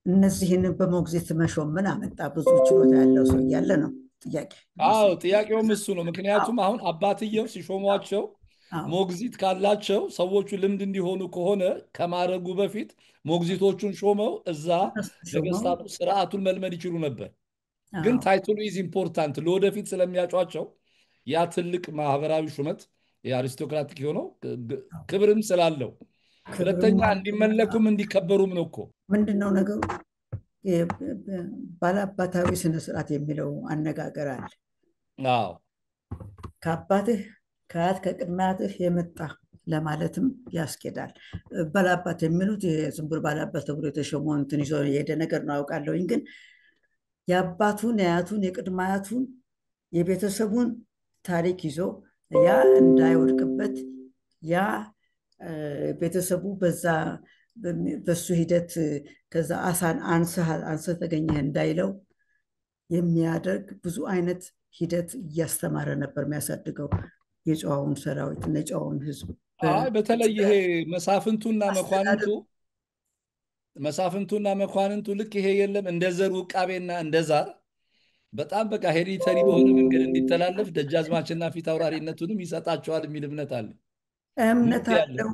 እነዚህን በሞግዚት መሾም ምን አመጣ? ብዙ ችሎታ ያለው ሰው እያለ ነው ጥያቄ። አዎ ጥያቄውም እሱ ነው። ምክንያቱም አሁን አባትየው ሲሾሟቸው ሞግዚት ካላቸው ሰዎቹ ልምድ እንዲሆኑ ከሆነ ከማድረጉ በፊት ሞግዚቶቹን ሾመው እዛ ነገስታቱ ስርዓቱን መልመድ ይችሉ ነበር። ግን ታይትሉ ኢዝ ኢምፖርታንት ለወደፊት ስለሚያጯቸው ያ ትልቅ ማህበራዊ ሹመት የአሪስቶክራቲክ የሆነው ክብርም ስላለው፣ ሁለተኛ እንዲመለኩም እንዲከበሩም ነው እኮ። ምንድነው ነገሩ? ባላባታዊ ስነስርዓት የሚለው አነጋገር አለ። አዎ ከአባትህ ከአያት ከቅድመ አያትህ የመጣ ለማለትም ያስኬዳል። ባላባት የሚሉት ዝም ብሎ ባላባት ተብሎ የተሾመ እንትን ይዞ የሄደ ነገር ነው አውቃለሁኝ። ግን የአባቱን የአያቱን የቅድመ አያቱን የቤተሰቡን ታሪክ ይዞ ያ እንዳይወድቅበት ያ ቤተሰቡ በሱ ሂደት ከዛ አሳን አንሰህ ተገኘህ እንዳይለው የሚያደርግ ብዙ አይነት ሂደት እያስተማረ ነበር የሚያሳድገው የጨዋውን ሰራዊት እና የጨዋውን ሕዝብ። በተለይ ይሄ መሳፍንቱና መኳንንቱ ልክ ይሄ የለም እንደ ዘር ውቃቤና እንደ ዛር በጣም በቃ ሄሪተሪ በሆነ መንገድ እንዲተላለፍ ደጃዝማችና ፊት አውራሪነቱንም ይሰጣቸዋል የሚል እምነት አለ። እምነት አለው።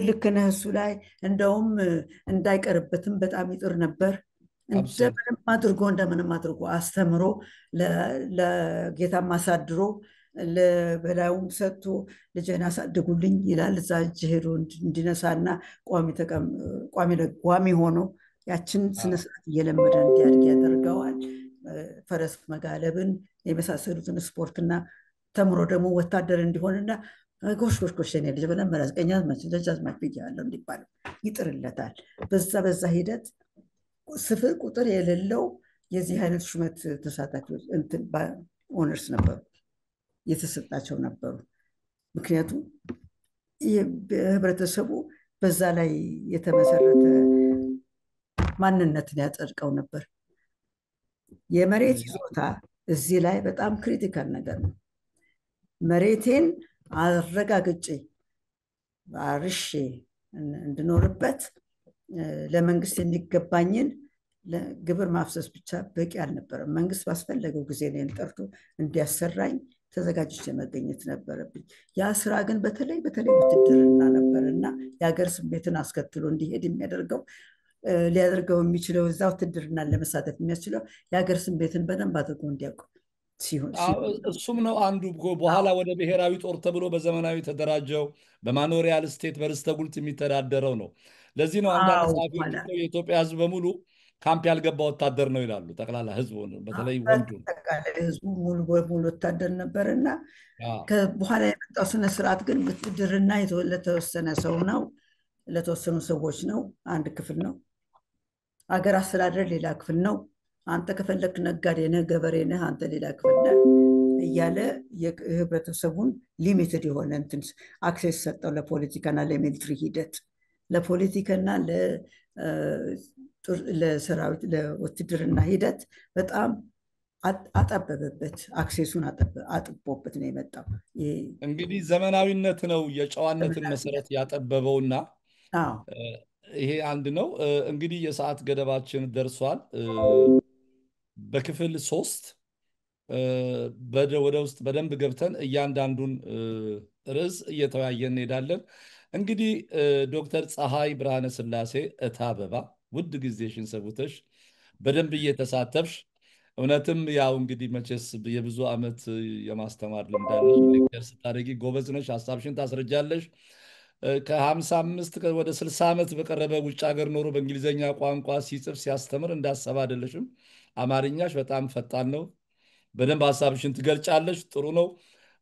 ልክ ነህ እሱ ላይ እንደውም እንዳይቀርበትም በጣም ይጥር ነበር። እንደምንም አድርጎ አስተምሮ ለጌታም አሳድሮ ለበላዩም ሰጥቶ ልጄን አሳድጉልኝ ይላል። እዛ እጅ ሄዶ እንዲነሳና ቋሚ ሆኖ ያችን ስነስርዓት እየለመደ እንዲያድግ ያደርገዋል። ፈረስ መጋለብን የመሳሰሉትን ስፖርትና ተምሮ ደግሞ ወታደር እንዲሆንና ጎሽ ጎሽ ጎሽ የኔ ልጅ ብለን መራዝ ቀኛዝማች ደጃዝማች ብያለሁ እንዲባል ይጥርለታል። በዛ ሂደት ስፍር ቁጥር የሌለው የዚህ አይነት ሹመት ተሳታፊዎች ኦነርስ ነበሩ፣ የተሰጣቸው ነበሩ። ምክንያቱም ህብረተሰቡ በዛ ላይ የተመሰረተ ማንነትን ያጸድቀው ነበር። የመሬት ይዞታ እዚህ ላይ በጣም ክሪቲካል ነገር ነው። መሬቴን አረጋግጬ አርሼ እንድኖርበት ለመንግስት የሚገባኝን ግብር ማፍሰስ ብቻ በቂ አልነበረም። መንግስት ባስፈለገው ጊዜ እኔን ጠርቶ እንዲያሰራኝ ተዘጋጅቼ መገኘት ነበረብኝ። ያ ስራ ግን በተለይ ውትድርና ነበር እና የሀገር ስሜትን አስከትሎ እንዲሄድ የሚያደርገው ሊያደርገው የሚችለው እዛ ውትድርናን ለመሳተፍ የሚያስችለው የሀገር ስሜትን በደንብ አድርጎ እንዲያውቁ ሲሆን እሱም ነው አንዱ በኋላ ወደ ብሔራዊ ጦር ተብሎ በዘመናዊ ተደራጀው በማኖሪያል ስቴት በርስተ ጉልት የሚተዳደረው ነው። ለዚህ ነው አንዳንድ ጸሐፊዎች የኢትዮጵያ ህዝብ በሙሉ ካምፕ ያልገባ ወታደር ነው ይላሉ። ጠቅላላ ህዝቡ በተለይ ወንዱ ህዝቡ ሙሉ በሙሉ ወታደር ነበር እና በኋላ የመጣው ስነስርዓት ግን ውትድርና ለተወሰነ ሰው ነው፣ ለተወሰኑ ሰዎች ነው። አንድ ክፍል ነው። አገር አስተዳደር ሌላ ክፍል ነው። አንተ ከፈለክ ነጋዴ ነህ፣ ገበሬ ነህ፣ አንተ ሌላ ክፍል ነህ እያለ የህብረተሰቡን ሊሚትድ የሆነ እንትን አክሴስ ሰጠው ለፖለቲካና ለሚሊትሪ ሂደት፣ ለፖለቲካና ለሰራዊት ለውትድርና ሂደት በጣም አጠበበበት። አክሴሱን አጥቦበት ነው የመጣው። እንግዲህ ዘመናዊነት ነው የጨዋነትን መሰረት ያጠበበውና ይሄ አንድ ነው። እንግዲህ የሰዓት ገደባችን ደርሷል። በክፍል 3 ወደ ውስጥ በደንብ ገብተን እያንዳንዱን ርዕስ እየተወያየን እንሄዳለን። እንግዲህ ዶክተር ፀሐይ ብርሃነ ስላሴ እታበባ ውድ ጊዜሽን ሰውተሽ በደንብ እየተሳተፍሽ እውነትም ያው እንግዲህ መቼስ የብዙ ዓመት የማስተማር ልምድ አለሽ። ሌክቸር ስታደርጊ ጎበዝ ነሽ፣ ሀሳብሽን ታስረጃለሽ። ከ55 ወደ 60 ዓመት በቀረበ ውጭ ሀገር ኖሮ በእንግሊዝኛ ቋንቋ ሲጽፍ ሲያስተምር እንዳሰባ አይደለሽም። አማርኛሽ በጣም ፈጣን ነው። በደንብ ሀሳብሽን ትገልጫለሽ። ጥሩ ነው።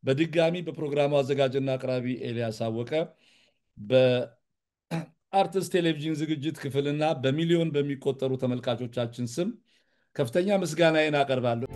በድጋሚ በፕሮግራሙ አዘጋጅና አቅራቢ ኤልያስ አወቀ በአርትስ ቴሌቪዥን ዝግጅት ክፍልና በሚሊዮን በሚቆጠሩ ተመልካቾቻችን ስም ከፍተኛ ምስጋናዬን አቀርባለሁ።